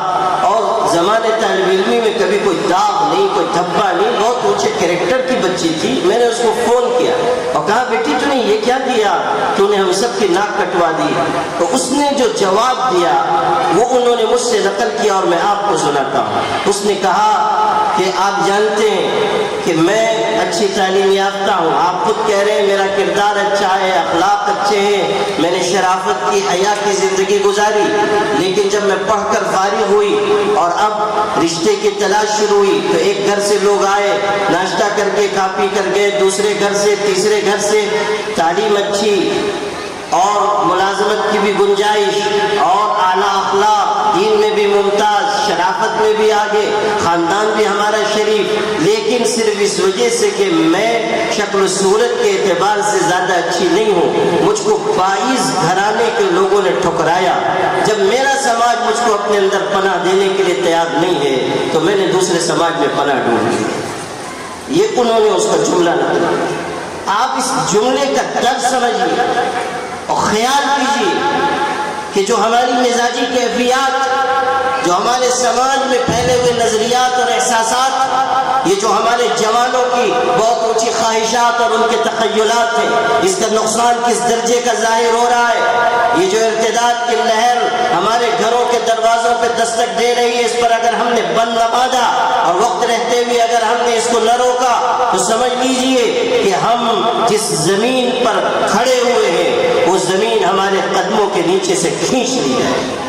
اور زمانے طالب علمی میں کبھی کوئی داغ نہیں، کوئی دھبا نہیں، بہت اونچے کریکٹر کی بچی تھی۔ میں نے اس کو فون کیا اور کہا بیٹی تو نے یہ کیا کیا، تو نے ہم سب کی ناک کٹوا دی۔ تو اس نے جو جواب دیا وہ انہوں نے مجھ سے نقل کیا اور میں آپ کو سناتا ہوں۔ اس نے کہا کہ آپ جانتے ہیں کہ میں اچھی تعلیم یافتہ ہوں، آپ خود کہہ رہے ہیں میرا کردار اچھا ہے، اخلاق اچھے ہیں، میں نے شرافت کی، حیا کی زندگی گزاری، لیکن جب میں پڑھ کر فارغ ہوئی اور اب رشتے کی تلاش شروع ہوئی تو ایک گھر سے لوگ آئے، ناشتہ کر کے کھا پی کر گئے، دوسرے گھر سے، تیسرے گھر سے، تعلیم اچھی اور ملازمت کی بھی گنجائش اور اعلیٰ اخلاق، دین میں بھی ممتاز، شرافت میں بھی آگے، خاندان بھی ہمارا شریف، لیکن صرف اس وجہ سے کہ میں شکل و صورت کے اعتبار سے زیادہ اچھی نہیں ہوں، مجھ کو 22 گھرانے کے لوگوں نے ٹھکرایا۔ جب میرا سماج مجھ کو اپنے اندر پناہ دینے کے لیے تیار نہیں ہے تو میں نے دوسرے سماج میں پناہ ڈھونڈ لی۔ یہ انہوں نے اس کا جملہ نکلا۔ آپ اس جملے کا درد سمجھیے اور خیال کیجیے کہ جو ہماری مزاجی کیفیات، جو ہمارے سماج میں پھیلے ہوئے نظریات اور احساسات، یہ جو ہمارے جوانوں کی بہت اونچی خواہشات اور ان کے تخیلات ہیں، اس کا نقصان کس درجے کا ظاہر ہو رہا ہے۔ یہ جو ارتداد کی لہر ہمارے گھروں کے دروازوں پہ دستک دے رہی ہے، اس پر اگر ہم نے بند نہ باندھا اور وقت رہتے ہوئے اگر ہم نے اس کو نہ روکا تو سمجھ لیجئے کہ ہم جس زمین پر کھڑے ہوئے ہیں وہ زمین ہمارے قدموں کے نیچے سے کھینچ لی جائے۔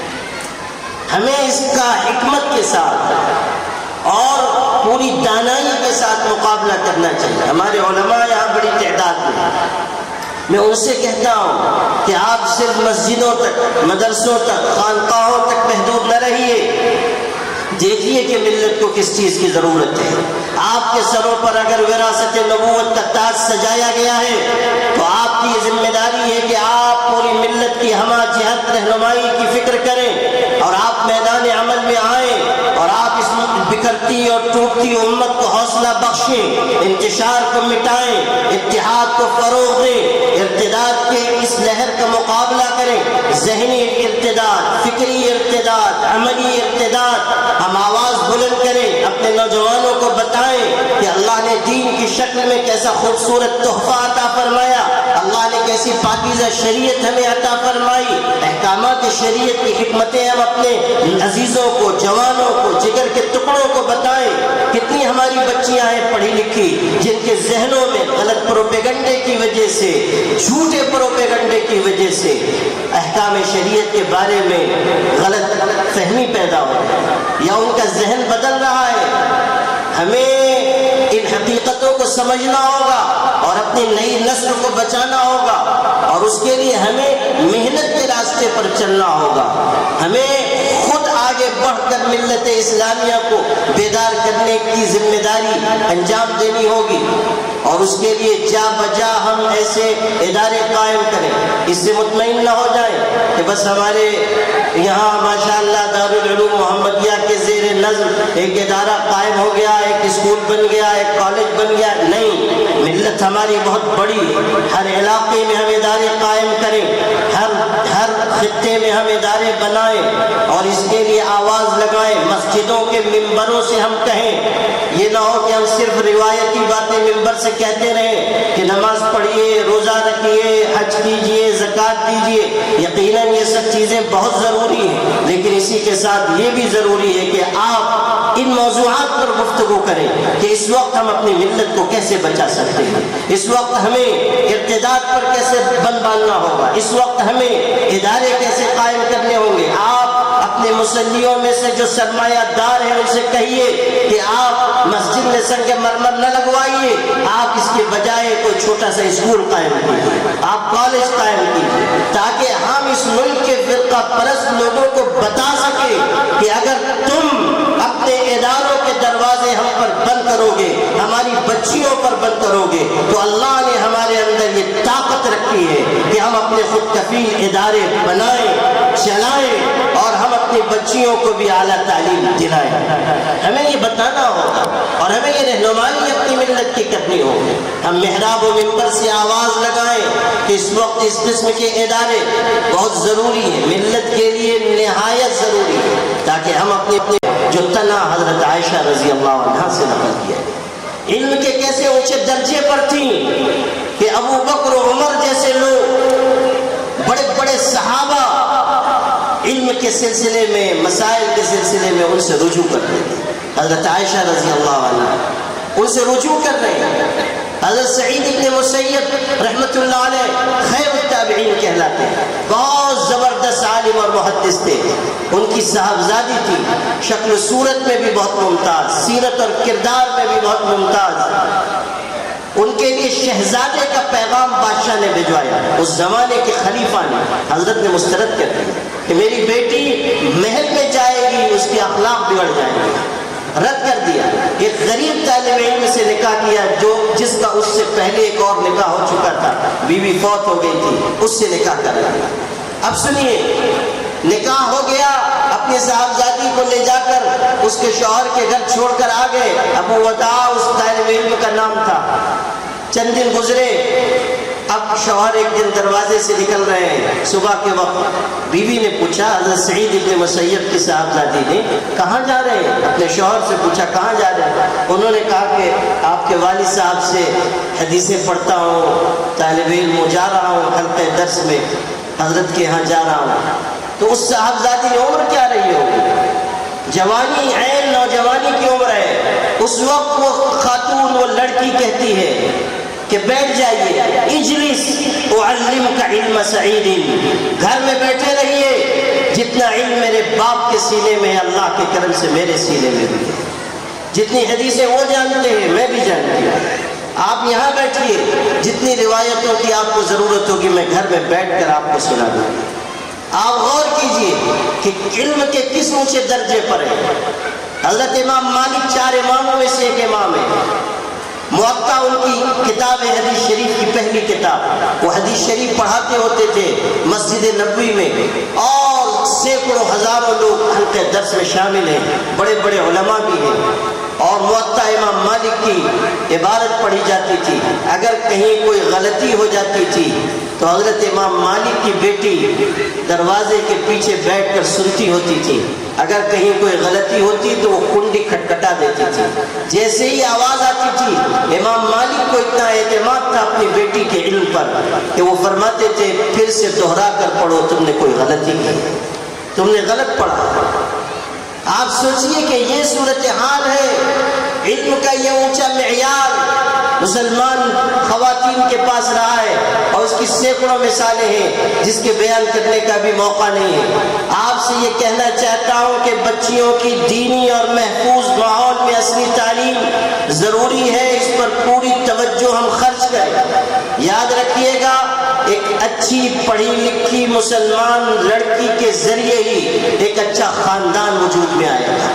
ہمیں اس کا حکمت کے ساتھ اور پوری دانائی کے ساتھ مقابلہ کرنا چاہیے۔ ہمارے علماء یہاں بڑی تعداد میں، میں ان سے کہتا ہوں کہ آپ صرف مسجدوں تک، مدرسوں تک، خانقاہوں تک محدود نہ رہیے، دیکھیے کہ ملت کو کس چیز کی ضرورت ہے۔ آپ کے سروں پر اگر وراثت نبوت کا تاج سجایا گیا ہے تو آپ کی یہ ذمہ داری ہے کہ آپ پوری ملت کی ہمہ جہت رہنمائی کی فکر کریں اور آپ میدان عمل میں آئیں اور آپ اس بکھرتی اور ٹوٹتی امت کو حوصلہ بخشیں، انتشار کو مٹائیں، اتحاد کو فروغ دیں، ارتداد کے اس لہر کا مقابلہ کریں، ذہنی ارتداد، فکری ارتداد، عملی ارتداد۔ ہم آواز بلند کریں، اپنے نوجوانوں کو بتائیں کہ اللہ نے دین کی شکل میں کیسا خوبصورت تحفہ عطا فرمایا، اللہ نے کیسی پاکیزہ شریعت ہمیں عطا فرمائی، احکامات شریعت کی حکمتیں ہم اپنے عزیزوں کو، جوانوں کو، جگر کے ٹکڑوں کو بتائیں۔ کتنی ہماری بچیاں ہیں پڑھی لکھی جن کے ذہنوں میں غلط پروپیگنڈے کی وجہ سے، جھوٹے پروپیگنڈے کی وجہ سے احکام شریعت کے بارے میں غلط فہمی پیدا ہو یا ان کا ذہن بدل رہا ہے۔ ہمیں ان حقیقتوں کو سمجھنا ہوگا اور اپنی نئی نسل کو بچانا ہوگا، اور اس کے لیے ہمیں محنت کے راستے پر چلنا ہوگا۔ ہمیں خود آگے بڑھ کر ملت اسلامیہ کو بیدار کرنے کی ذمہ داری انجام دینی ہوگی، اور اس کے لیے جا بجا ہم ایسے ادارے قائم کریں، اس سے مطمئن نہ ہو جائیں کہ بس ہمارے یہاں ماشاءاللہ دارالعلوم محمدیہ کے زیر نظم ایک ادارہ قائم ہو گیا، ایک اسکول بن گیا، ایک کالج بن گیا۔ نہیں، ملت ہماری بہت بڑی، ہر علاقے میں ہم ادارے قائم کریں، ہر خطے میں ہم ادارے بنائیں، اور اس کے لیے آواز لگائیں، مسجدوں کے ممبروں سے ہم کہیں۔ یہ نہ ہو کہ ہم صرف روایتی باتیں ممبر سے کہتے رہیں کہ نماز پڑھیے، روزہ رکھیے، حج کیجیے، زکوٰۃ دیجیے۔ یقیناً یہ سب چیزیں بہت ضروری ہیں، لیکن اسی کے ساتھ یہ بھی ضروری ہے کہ آپ ان موضوعات پر گفتگو کریں کہ اس وقت ہم اپنی ملت کو کیسے بچا سکتے ہیں، اس وقت ہمیں ارتداد پر کیسے بند باندھنا ہوگا، اس وقت ہمیں ادارے کیسے قائم کرنے ہوں گے۔ آپ اپنے مسلیوں میں سے جو سرمایہ دار ہیں ان سے کہیے کہ آپ مسجد میں سنگ مرمر نہ لگوائیے، آپ اس کے بجائے کوئی چھوٹا سا اسکول قائم کیجیے، آپ کالج قائم کیجیے، تاکہ ہم اس ملک کے فرقہ پرست لوگوں کو بتا سکیں کہ اگر تم اپنے اداروں کے دروازے ہم پر بند کرو گے، ہماری بچیوں پر بند کرو گے، تو اللہ نے ہمارے اندر یہ طاقت رکھی ہے کہ ہم اپنے خود کفیل ادارے بنائیں، چلائیں، اور ہم اپنی بچیوں کو بھی اعلیٰ تعلیم دلائیں۔ ہمیں یہ بتانا ہوگا اور ہمیں یہ رہنمائی اپنی ملت کی کرنی ہوگی۔ ہم محراب و منبر سے آواز لگائیں کہ اس وقت اس قسم کے ادارے بہت ضروری ہیں، ملت کے لیے نہایت ضروری ہے، تاکہ ہم اپنے جو تنا حضرت عائشہ رضی اللہ عنہا سے نقل کیا ہے، علم کے کیسے اونچے درجے پر تھیں کہ ابو بکر و عمر جیسے لوگ، بڑے بڑے صحابہ علم کے سلسلے میں، مسائل کے سلسلے میں ان سے رجوع کرتے تھے۔ حضرت عائشہ رضی اللہ عنہ ان سے رجوع کر رہے ہیں۔ حضرت سعید ابن مسیب رحمۃ اللہ علیہ خیر التابعین کہلاتے ہیں، بہت زبردست عالم اور محدث تھے۔ ان کی صاحبزادی تھی، شکل و صورت میں بھی بہت ممتاز، سیرت اور کردار میں بھی بہت ممتاز۔ ان کے لیے شہزادے کا پیغام بادشاہ نے بھجوایا، اس زمانے کے خلیفہ نے، حضرت نے مسترد کر دیا کہ میری بیٹی محل میں جائے گی، اس کے اخلاق بگڑ جائیں گے، رد کر دیا۔ ایک غریب طالب علم سے نکاح کیا جس کا اس سے پہلے ایک اور نکاح ہو چکا تھا، بیوی فوت ہو گئی تھی، اس سے نکاح کر لیا۔ اب سنیے، نکاح ہو گیا، اپنی صاحبزادی کو لے جا کر اس کے شوہر کے گھر چھوڑ کر آ گئے۔ ابو وداع اس طالب علم کا نام تھا۔ چند دن گزرے، اب شوہر ایک دن دروازے سے نکل رہے ہیں صبح کے وقت، بیوی نے پوچھا، حضرت سعید ابن مسیب کی صاحبزادی نے، کہاں جا رہے ہیں؟ اپنے شوہر سے پوچھا کہاں جا رہے ہیں؟ انہوں نے کہا کہ آپ کے والد صاحب سے حدیثیں پڑھتا ہوں، طالب علم جا رہا ہوں، حلقہ درس میں حضرت کے ہاں جا رہا ہوں۔ تو اس صاحبزادی کی عمر کیا رہی ہوگی؟ جوانی، عین نوجوانی کی عمر ہے۔ اس وقت وہ خاتون، وہ لڑکی کہتی ہے کہ بیٹھ جائیے، اجلس اعلمک علم سعید، گھر میں بیٹھے رہیے، جتنا علم میرے باپ کے سینے میں ہے اللہ کے کرم سے میرے سینے میں بھی ہے، جتنی حدیثیں وہ جانتے ہیں میں بھی جانتی ہوں، آپ یہاں بیٹھیے، جتنی روایتوں کی آپ کو ضرورت ہوگی میں گھر میں بیٹھ کر آپ کو سنا دوں گا۔ آپ غور کیجئے کہ علم کے کس اونچے درجے پر ہے۔ حضرت امام مالک 4 اماموں میں سے ایک امام ہے، موطا ان کی کتاب ہے، حدیث شریف کی پہلی کتاب۔ وہ حدیث شریف پڑھاتے ہوتے تھے مسجد نبوی میں، اور سینکڑوں ہزاروں لوگ حلقہ درس میں شامل ہیں، بڑے بڑے علماء بھی ہیں، اور موطا امام مالک کی عبارت پڑھی جاتی تھی۔ اگر کہیں کوئی غلطی ہو جاتی تھی تو حضرت امام مالک کی بیٹی دروازے کے پیچھے بیٹھ کر سنتی ہوتی تھی، اگر کہیں کوئی غلطی ہوتی تو وہ کنڈی کھٹکھٹا دیتی تھی، جیسے ہی آواز آتی تھی امام مالک کو اتنا اعتماد تھا اپنی بیٹی کے علم پر کہ وہ فرماتے تھے پھر سے دوہرا کر پڑھو، تم نے کوئی غلطی کی، تم نے غلط پڑھا۔ آپ سوچئے کہ یہ صورتحال ہے، علم کا یہ اونچا معیار مسلمان خواتین کے پاس رہا ہے، اور اس کی سینکڑوں مثالیں ہیں جس کے بیان کرنے کا بھی موقع نہیں ہے۔ آپ سے یہ کہنا چاہتا ہوں کہ بچیوں کی دینی اور محفوظ ماحول میں اصلی تعلیم ضروری ہے، اس پر پوری توجہ ہم خرچ کریں۔ یاد رکھیے گا، ایک اچھی پڑھی لکھی مسلمان لڑکی کے ذریعے ہی ایک اچھا خاندان وجود میں آئے گا۔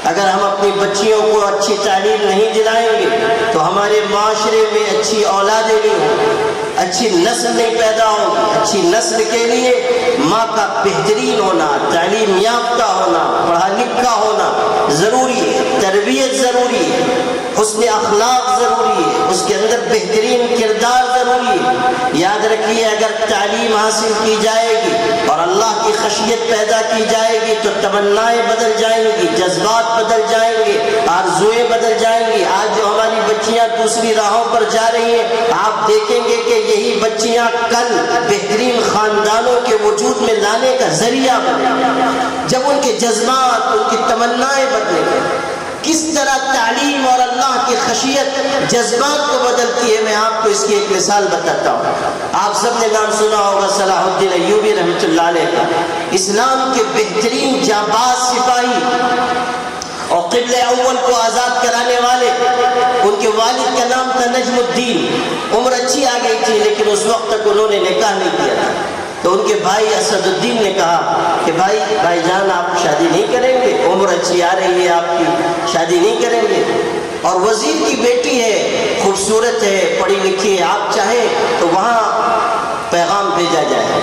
اگر ہم اپنی بچیوں کو اچھی تعلیم نہیں دلائیں گے تو ہمارے معاشرے میں اچھی اولادیں نہیں ہوں، اچھی نسل نہیں پیدا ہوگی۔ اچھی نسل کے لیے ماں کا بہترین ہونا، تعلیم یافتہ ہونا، پڑھا لکھا ہونا ضروری ہے، تربیت ضروری ہے، حسن اخلاق ضروری ہے، اس کے اندر بہترین کردار ضروری ہے۔ یاد رکھیے، اگر تعلیم حاصل کی جائے گی اور اللہ کی خشیت پیدا کی جائے گی تو تمنائیں بدل جائیں گی، جذبات بدل جائیں گے، آرزوئیں بدل جائیں گی۔ آج جو ہماری بچیاں دوسری راہوں پر جا رہی ہیں، آپ دیکھیں گے کہ یہی بچیاں کل بہترین خاندانوں کے وجود میں لانے کا ذریعہ بنیں جب ان کے جذبات، ان کی تمنائیں بدلیں گے۔ کس طرح تعلیم اور اللہ کی خشیت جذبات کو بدلتی ہے، میں آپ کو اس کی ایک مثال بتاتا ہوں۔ آپ سب نے نام سنا ہوگا صلاح الدین ایوبی رحمۃ اللہ علیہ کا، اسلام کے بہترین جانباز سپاہی اور قبلہ اول کو آزاد کرانے والے۔ ان کے والد کا نام تھا نجم الدین۔ عمر اچھی آ گئی تھی لیکن اس وقت تک انہوں نے نکاح نہیں کیا تھا، تو ان کے بھائی اسد الدین نے کہا کہ بھائی جان آپ شادی نہیں کریں گے؟ عمر اچھی آ رہی ہے آپ کی، شادی نہیں کریں گے؟ اور وزیر کی بیٹی ہے، خوبصورت ہے، پڑھی لکھی ہے، آپ چاہیں تو وہاں پیغام بھیجا جائے۔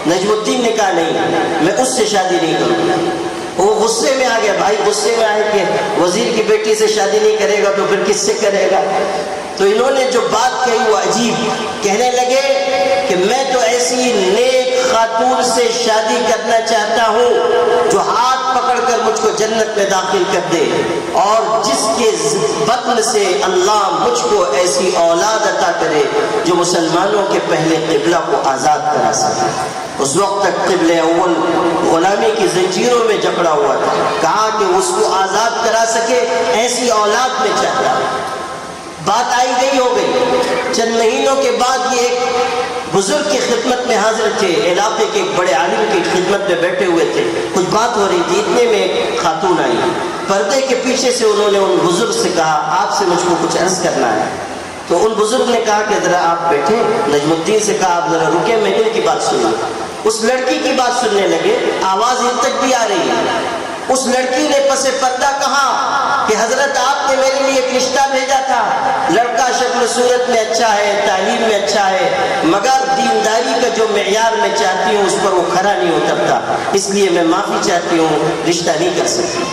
نجم الدین نے کہا نہیں، میں اس سے شادی نہیں کروں گا۔ وہ غصے میں آ گیا، بھائی غصے میں آئے کہ وزیر کی بیٹی سے شادی نہیں کرے گا تو پھر کس سے کرے گا؟ تو انہوں نے جو بات کہی وہ عجیب، کہنے لگے کہ میں تو ایسی نیک خاتون سے شادی کرنا چاہتا ہوں جو ہاتھ پکڑ کر مجھ کو جنت میں داخل کر دے، اور جس کے بطن سے اللہ مجھ کو ایسی اولاد عطا کرے جو مسلمانوں کے پہلے قبلہ کو آزاد کرا سکے۔ اس وقت تک قبلہ اول غلامی کی زنجیروں میں جکڑا ہوا تھا، کہا کہ اس کو آزاد کرا سکے ایسی اولاد میں چاہتا۔ بات آئی گئی ہو گئی، چند مہینوں کے بعد یہ ایک بزرگ کی خدمت میں حاضر تھے، علاقے کے ایک بڑے عالم کی خدمت میں بیٹھے ہوئے تھے، کچھ بات ہو رہی تھی، اتنے میں ایک خاتون آئی، پردے کے پیچھے سے انہوں نے ان بزرگ سے کہا آپ سے مجھ کو کچھ عرض کرنا ہے۔ تو ان بزرگ نے کہا کہ ذرا آپ بیٹھیں۔ نجم الدین سے کہا آپ ذرا رکیں، میں ان کی بات سنوں۔ اس لڑکی کی بات سننے لگے، آواز ان تک بھی آ رہی ہے۔ اس لڑکی نے پس پردہ کہا کہ حضرت آپ نے میرے لیے ایک رشتہ بھیجا تھا، لڑکا شکل صورت میں اچھا ہے، تعلیم میں اچھا ہے، مگر دینداری کا جو معیار میں چاہتی ہوں اس پر وہ کھرا نہیں اترتا، اس لیے میں معافی چاہتی ہوں، رشتہ نہیں کر سکتی۔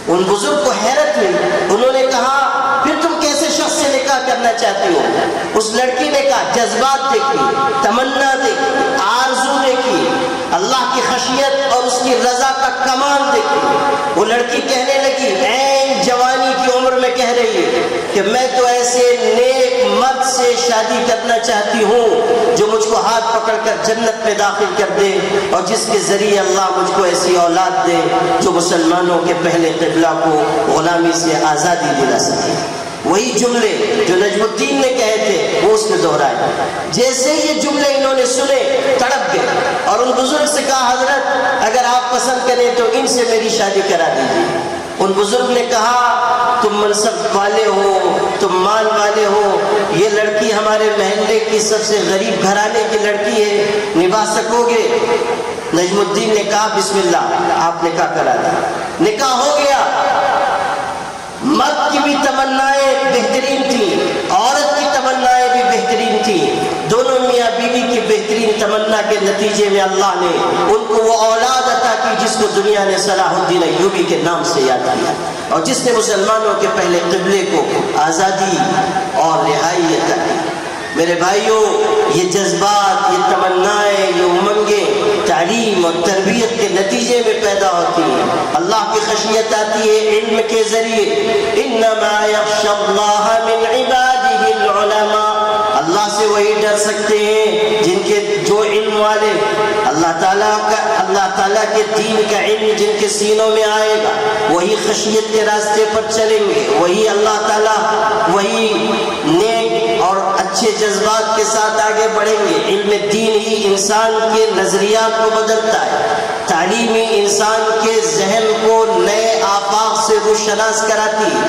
ان بزرگ کو حیرت ہوئی، انہوں نے کہا پھر تم کیسے شخص سے نکاح کرنا چاہتی ہو؟ اس لڑکی نے کہا جذبات دیکھی، تمنا دیکھی، آرزو دیکھی، اللہ کی خشیت اور اس کی رضا کا کمال دیکھی۔ وہ لڑکی کہنے لگی، عین جوانی کی عمر میں کہہ رہی ہے کہ میں تو ایسے نیک مرد سے شادی کرنا چاہتی ہوں جو مجھ کو ہاتھ پکڑ کر جنت میں داخل کر دے، اور جس کے ذریعے اللہ مجھ کو ایسی اولاد دے جو مسلمانوں کے پہلے قبلہ کو غلامی سے آزادی دلا سکے۔ وہی جملے جو نجم الدین نے کہے تھے وہ اس نے دہرائے۔ جیسے یہ جملے انہوں نے سنے تڑپ گئے اور ان بزرگ سے کہا حضرت اگر آپ پسند کریں تو ان سے میری شادی کرا دیجیے۔ ان بزرگ نے کہا تم منصب والے ہو، تم مال والے ہو، یہ لڑکی ہمارے محلے کی سب سے غریب گھرانے کی لڑکی ہے، نبھا سکو گے؟ نجم الدین نے کہا بسم اللہ، آپ نکاح کرا دیا۔ نکاح ہو گیا۔ مرد کی بھی تمنائیں بہترین تھیں، عورت کی تمنائیں بھی بہترین تھیں، دونوں میاں بیوی کی بہترین تمنا کے نتیجے میں اللہ نے ان کو وہ اولاد عطا کی جس کو دنیا نے صلاح الدین ایوبی کے نام سے یاد کیا، اور جس نے مسلمانوں کے پہلے قبلے کو آزادی اور رہائی عطا کی۔ میرے بھائیوں، یہ جذبات، یہ تمنائیں، یہ امنگیں تعلیم اور تربیت کے نتیجے میں پیدا ہوتی ہے. اللہ کی خشیت آتی ہے علم کے ذریعے. انما یخشی اللہ من عبادہ العلماء. اللہ سے وہی ڈر سکتے ہیں جن کے جو علم والے اللہ تعالیٰ کے دین کا علم جن کے سینوں میں آئے گا وہی خشیت کے راستے پر چلیں گے, وہی اللہ تعالیٰ وہی نیک اور اچھے جذبات کے ساتھ آگے بڑھیں گے. علم دین ہی انسان کے نظریات کو بدلتا ہے, تعلیم ہی انسان کے ذہن کو نئے آفاق سے روشناس کراتی ہے.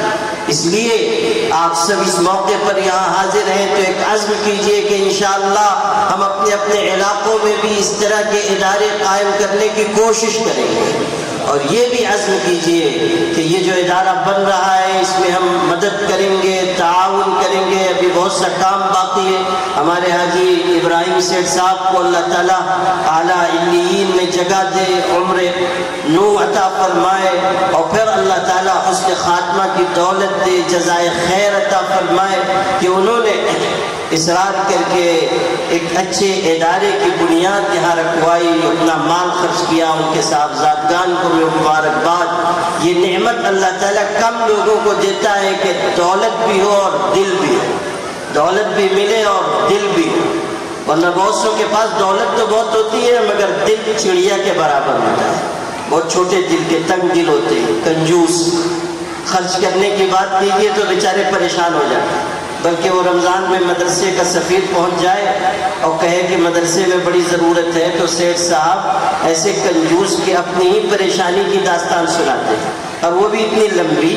اس لیے آپ سب اس موقع پر یہاں حاضر ہیں تو ایک عزم کیجئے کہ انشاءاللہ ہم اپنے اپنے علاقوں میں بھی اس طرح کے ادارے قائم کرنے کی کوشش کریں گے, اور یہ بھی عزم کیجئے کہ یہ جو ادارہ بن رہا ہے اس میں ہم مدد کریں گے, تعاون کریں گے. ابھی بہت سا کام باقی ہے. ہمارے حاجی ابراہیم سیٹھ صاحب کو اللہ تعالیٰ اعلیٰ علیین میں جگہ دے, عمر نو عطا فرمائے, اور پھر اللہ تعالیٰ حسن خاتمہ کی دولت دے, جزائے خیر عطا فرمائے کہ انہوں نے اصرار کر کے ایک اچھے ادارے کی بنیاد یہاں رکھوائی, اپنا مال خرچ کیا. ان کے صاحبزادگان کو میں مبارکباد. یہ نعمت اللہ تعالیٰ کم لوگوں کو دیتا ہے کہ دولت بھی ہو اور دل بھی ہو, دولت بھی ملے اور دل بھی ہو. ورنہ بہت سو کے پاس دولت تو بہت ہوتی ہے مگر دل چڑیا کے برابر ہوتا ہے. بہت چھوٹے دل کے, تنگ دل ہوتے ہیں, کنجوس. خرچ کرنے کی بات کیجیے تو بیچارے پریشان ہو جاتے ہیں. بلکہ وہ رمضان میں مدرسے کا سفیر پہنچ جائے اور کہے کہ مدرسے میں بڑی ضرورت ہے تو سیٹھ صاحب ایسے کنجوس کی اپنی ہی پریشانی کی داستان سناتے ہیں, اور وہ بھی اتنی لمبی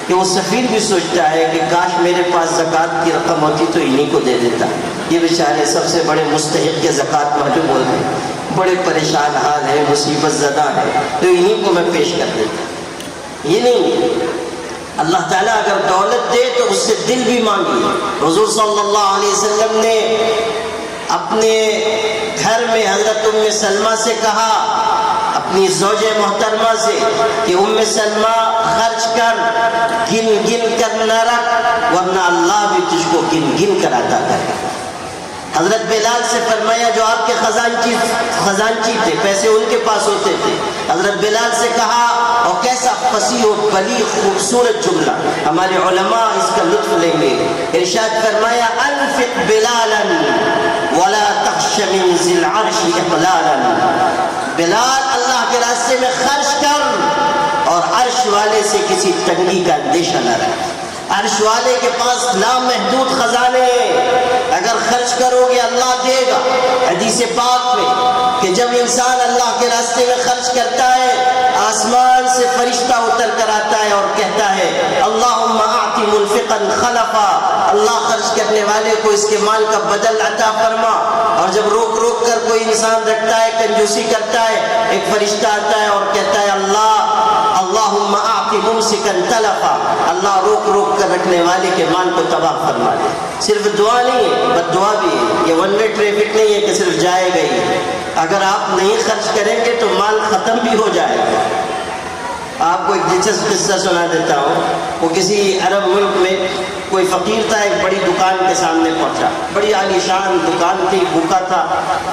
کہ وہ سفیر بھی سوچتا ہے کہ کاش میرے پاس زکوٰۃ کی رقم ہوتی تو انہی کو دے دیتا. یہ بیچارے سب سے بڑے مستحق کے زکوٰۃ معلوم ہوتے ہیں, بڑے پریشان حال ہیں, مصیبت زدہ ہیں, تو انہی کو میں پیش کر دیتا. یہ نہیں, اللہ تعالیٰ اگر دولت دے تو اس سے دل بھی مانگی. حضور صلی اللہ علیہ وسلم نے اپنے گھر میں حضرت ام سلمہ سے کہا, اپنی زوج محترمہ سے, کہ ام سلمہ خرچ کر, گن گن کر نہ رکھ ورنہ اللہ بھی تجھ کو گن گن کر عطا کرے. حضرت بلال سے فرمایا جو آپ کے خزانچی تھے, پیسے ان کے پاس ہوتے تھے, حضرت بلال سے کہا, اور کیسا فصیح و بلیغ خوبصورت جملہ, ہمارے علماء اس کا لطف لیں گے. ارشاد فرمایا انفق بلالا ولا تخش من ذی العرش اقلالا. بلال اللہ کے راستے میں خرچ کر اور عرش والے سے کسی تنگی کا اندیشہ نہ رکھ. عرش والے کے پاس لامحدود خزانے ہیں, اگر خرچ کرو گے اللہ دے گا. حدیث پاک میں کہ جب انسان اللہ کے راستے میں خرچ کرتا ہے آسمان سے فرشتہ اتر کر آتا ہے اور کہتا ہے اللہم اعطِ منفقا خلفا, اللہ خرچ کرنے والے کو اس کے مال کا بدل عطا فرما. اور جب روک روک کر کوئی انسان رکھتا ہے, کنجوسی کرتا ہے, ایک فرشتہ آتا ہے اور کہتا ہے اللہم اعطِ ممسکا تلفا, اللہ روک روک کر رکھنے والے کے مال کو تباہ فرما دے. صرف دعا نہیں ہے, بد دعا بھی ہے. یہ ون وے ٹریفک نہیں ہے کہ صرف جائے گا ہی. اگر آپ نہیں خرچ کریں گے تو مال ختم بھی ہو جائے گا. آپ کو ایک دلچسپ قصہ سنا دیتا ہوں. وہ کسی عرب ملک میں کوئی فقیر تھا, ایک بڑی دکان کے سامنے پہنچا, بڑی عالی شان دکان تھی, بھوکا تھا.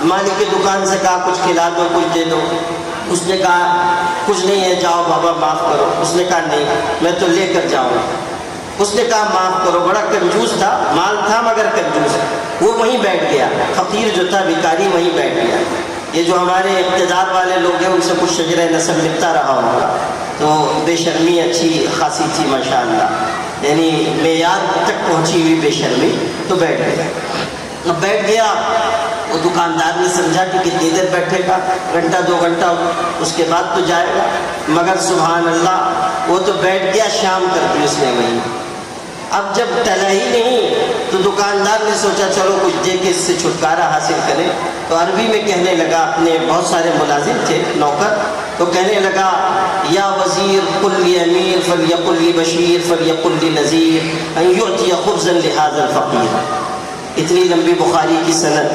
مالک کی دکان سے کہا کچھ کھلا دو, کچھ دے دو. اس نے کہا کچھ نہیں ہے, جاؤ بابا معاف کرو. اس نے کہا نہیں, میں تو لے کر جاؤں. اس نے کہا معاف کرو. بڑا کنجوس تھا, مال تھا مگر کنجوس. وہ وہیں بیٹھ گیا, فقیر جو تھا بھکاری وہیں بیٹھ گیا. یہ جو ہمارے اقتدار والے لوگ ہیں ان سے کچھ شجرہ نسل ملتا رہا ہوگا, تو بے شرمی اچھی خاصی تھی ماشاءاللہ, یعنی معیار تک پہنچی ہوئی بے شرمی. تو بیٹھ گیا. وہ دکاندار نے سمجھا کہ کتنی دیر بیٹھے گا, گھنٹہ 2 گھنٹہ, اس کے بعد تو جائے گا. مگر سبحان اللہ وہ تو بیٹھ گیا, شام کر دی اس نے وہیں. اب جب ٹلا ہی نہیں تو دکاندار نے سوچا چلو کچھ دے کے اس سے چھٹکارا حاصل کریں. تو عربی میں کہنے لگا, اپنے بہت سارے ملازم تھے نوکر, تو کہنے لگا یا وزیر قل لی امیر فلیقل لی بشیر فلیقل لی نذیر ان یعطی خبزا لہذا الفقیر. اتنی لمبی بخاری کی سند.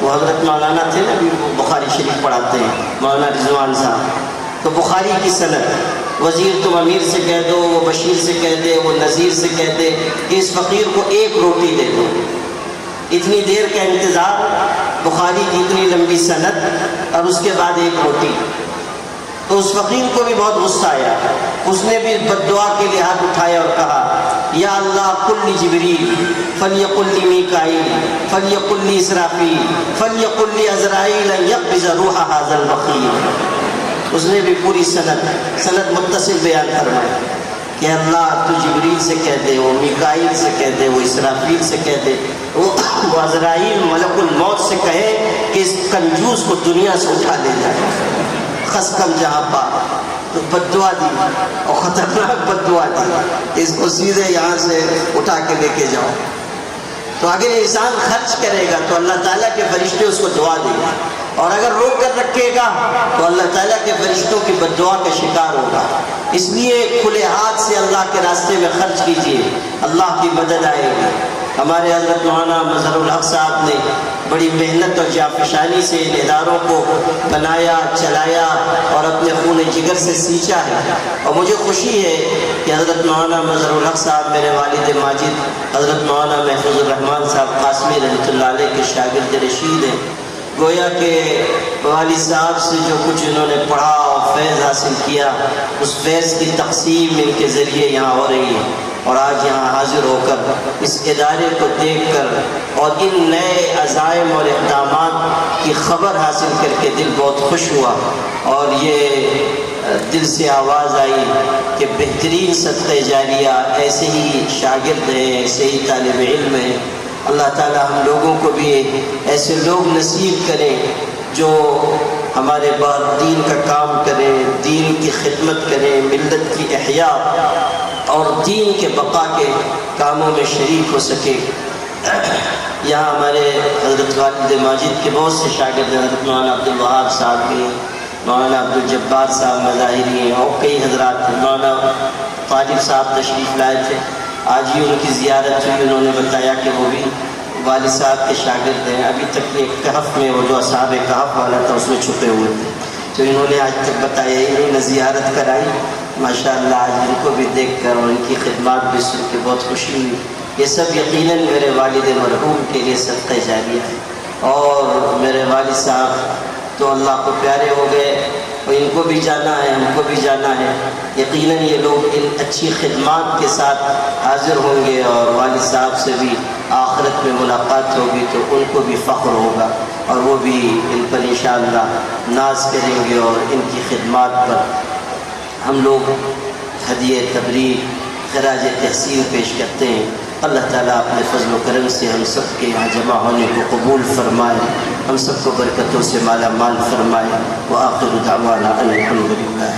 وہ حضرت مولانا تھے نا, بخاری شریف پڑھاتے ہیں, مولانا رضوان صاحب. تو بخاری کی سند, وزیر تم امیر سے کہہ دو, وہ بشیر سے کہہ دے, وہ نذیر سے کہہ دے کہ اس فقیر کو 1 روٹی دے دو. اتنی دیر کا انتظار، بخاری کی اتنی لمبی سند اور اس کے بعد ایک روٹی۔ تو اس فقیر کو بھی بہت غصہ آیا، اس نے بھی بد دعا کے لیے ہاتھ اٹھایا اور کہا یا اللہ قل جبریل فلیقل لی میکائیل فلیقل لی اسرافیل فلیقل لی عزرائیل ان یقبض روح ھذا البخیل۔ اس نے بھی پوری سند متصل بیان فرمائی کہ اللہ تو جبریل سے کہہ دے، وہ میکائیل سے کہہ دے، وہ اسرافیل سے کہہ دے، وہ عزرائیل ملک الموت سے کہے کہ اس کنجوس کو دنیا سے اٹھا لے جائے، خسکم جہاں پا۔ تو بددعا دی اور خطرناک بددعا دی، اس کو سیدھے یہاں سے اٹھا کے لے کے جاؤ۔ تو اگر انسان خرچ کرے گا تو اللہ تعالیٰ کے فرشتے اس کو دعا دیں گے، اور اگر روک کر رکھے گا تو اللہ تعالیٰ کے فرشتوں کی بددعا کا شکار ہوگا۔ اس لیے کھلے ہاتھ سے اللہ کے راستے میں خرچ کیجیے، اللہ کی مدد آئے گی۔ ہمارے حضرت مولانا مظہر الحق صاحب نے بڑی محنت اور جانفشانی سے ان اداروں کو بنایا، چلایا اور اپنے خون جگر سے سینچا ہے، اور مجھے خوشی ہے کہ حضرت مولانا مظہر الحق صاحب میرے والد ماجد حضرت مولانا محفوظ الرحمان صاحب قاسمی رحمۃ اللہ علیہ کے شاگرد رشید ہیں۔ گویا کہ والد صاحب سے جو کچھ انہوں نے پڑھا اور فیض حاصل کیا، اس فیض کی تقسیم ان کے ذریعے یہاں ہو رہی ہے، اور آج یہاں حاضر ہو کر اس ادارے کو دیکھ کر اور ان نئے عزائم اور اقدامات کی خبر حاصل کر کے دل بہت خوش ہوا، اور یہ دل سے آواز آئی کہ بہترین صدقہ جاریہ ایسے ہی شاگرد ہیں، ایسے ہی طالب علم ہیں۔ اللہ تعالی ہم لوگوں کو بھی ایسے لوگ نصیب کریں جو ہمارے بعد دین کا کام کریں، دین کی خدمت کریں، ملت کی احیاء اور دین کے بقا کے کاموں میں شریک ہو سکے۔ یہاں ہمارے حضرت والد ماجد کے بہت سے شاگرد ہیں، حضرت مولانا عبدالوہاب صاحب بھی، مولانا عبدالجبار صاحب مظاہری ہیں، اور کئی حضرات ہیں۔ مولانا طالب صاحب تشریف لائے تھے، آج ہی ان کی زیارت ہوئی، انہوں نے بتایا کہ وہ بھی والد صاحب کے شاگرد ہیں۔ ابھی تک یہ کہف میں وہ جو اصحاب کہف والا تھا اس میں چھپے ہوئے تھے، تو انہوں نے آج تک بتایا، انہوں نے زیارت کرائی۔ ماشاءاللہ آج ان کو بھی دیکھ کر اور ان کی خدمات بھی سن کے بہت خوشی ہوئی۔ یہ سب یقیناً میرے والد مرحوم کے لیے صدقہ جاریہ ہے، اور میرے والد صاحب تو اللہ کو پیارے ہو گئے، اور ان کو بھی جانا ہے، ہم کو بھی جانا ہے۔ یقیناً یہ لوگ ان اچھی خدمات کے ساتھ حاضر ہوں گے، اور والد صاحب سے بھی آخرت میں ملاقات ہوگی تو ان کو بھی فخر ہوگا، اور وہ بھی ان پر انشاءاللہ ناز کریں گے، اور ان کی خدمات پر ہم لوگ ہدیہ تبریک خراج تحسین پیش کرتے ہیں۔ اللہ تعالیٰ اپنے فضل و کرم سے ہم سب کے یہاں جمع ہونے کو قبول فرمائے، ہم سب کو برکتوں سے مالا مال فرمائے۔ وآخر دعوانا ان الحمد للہ۔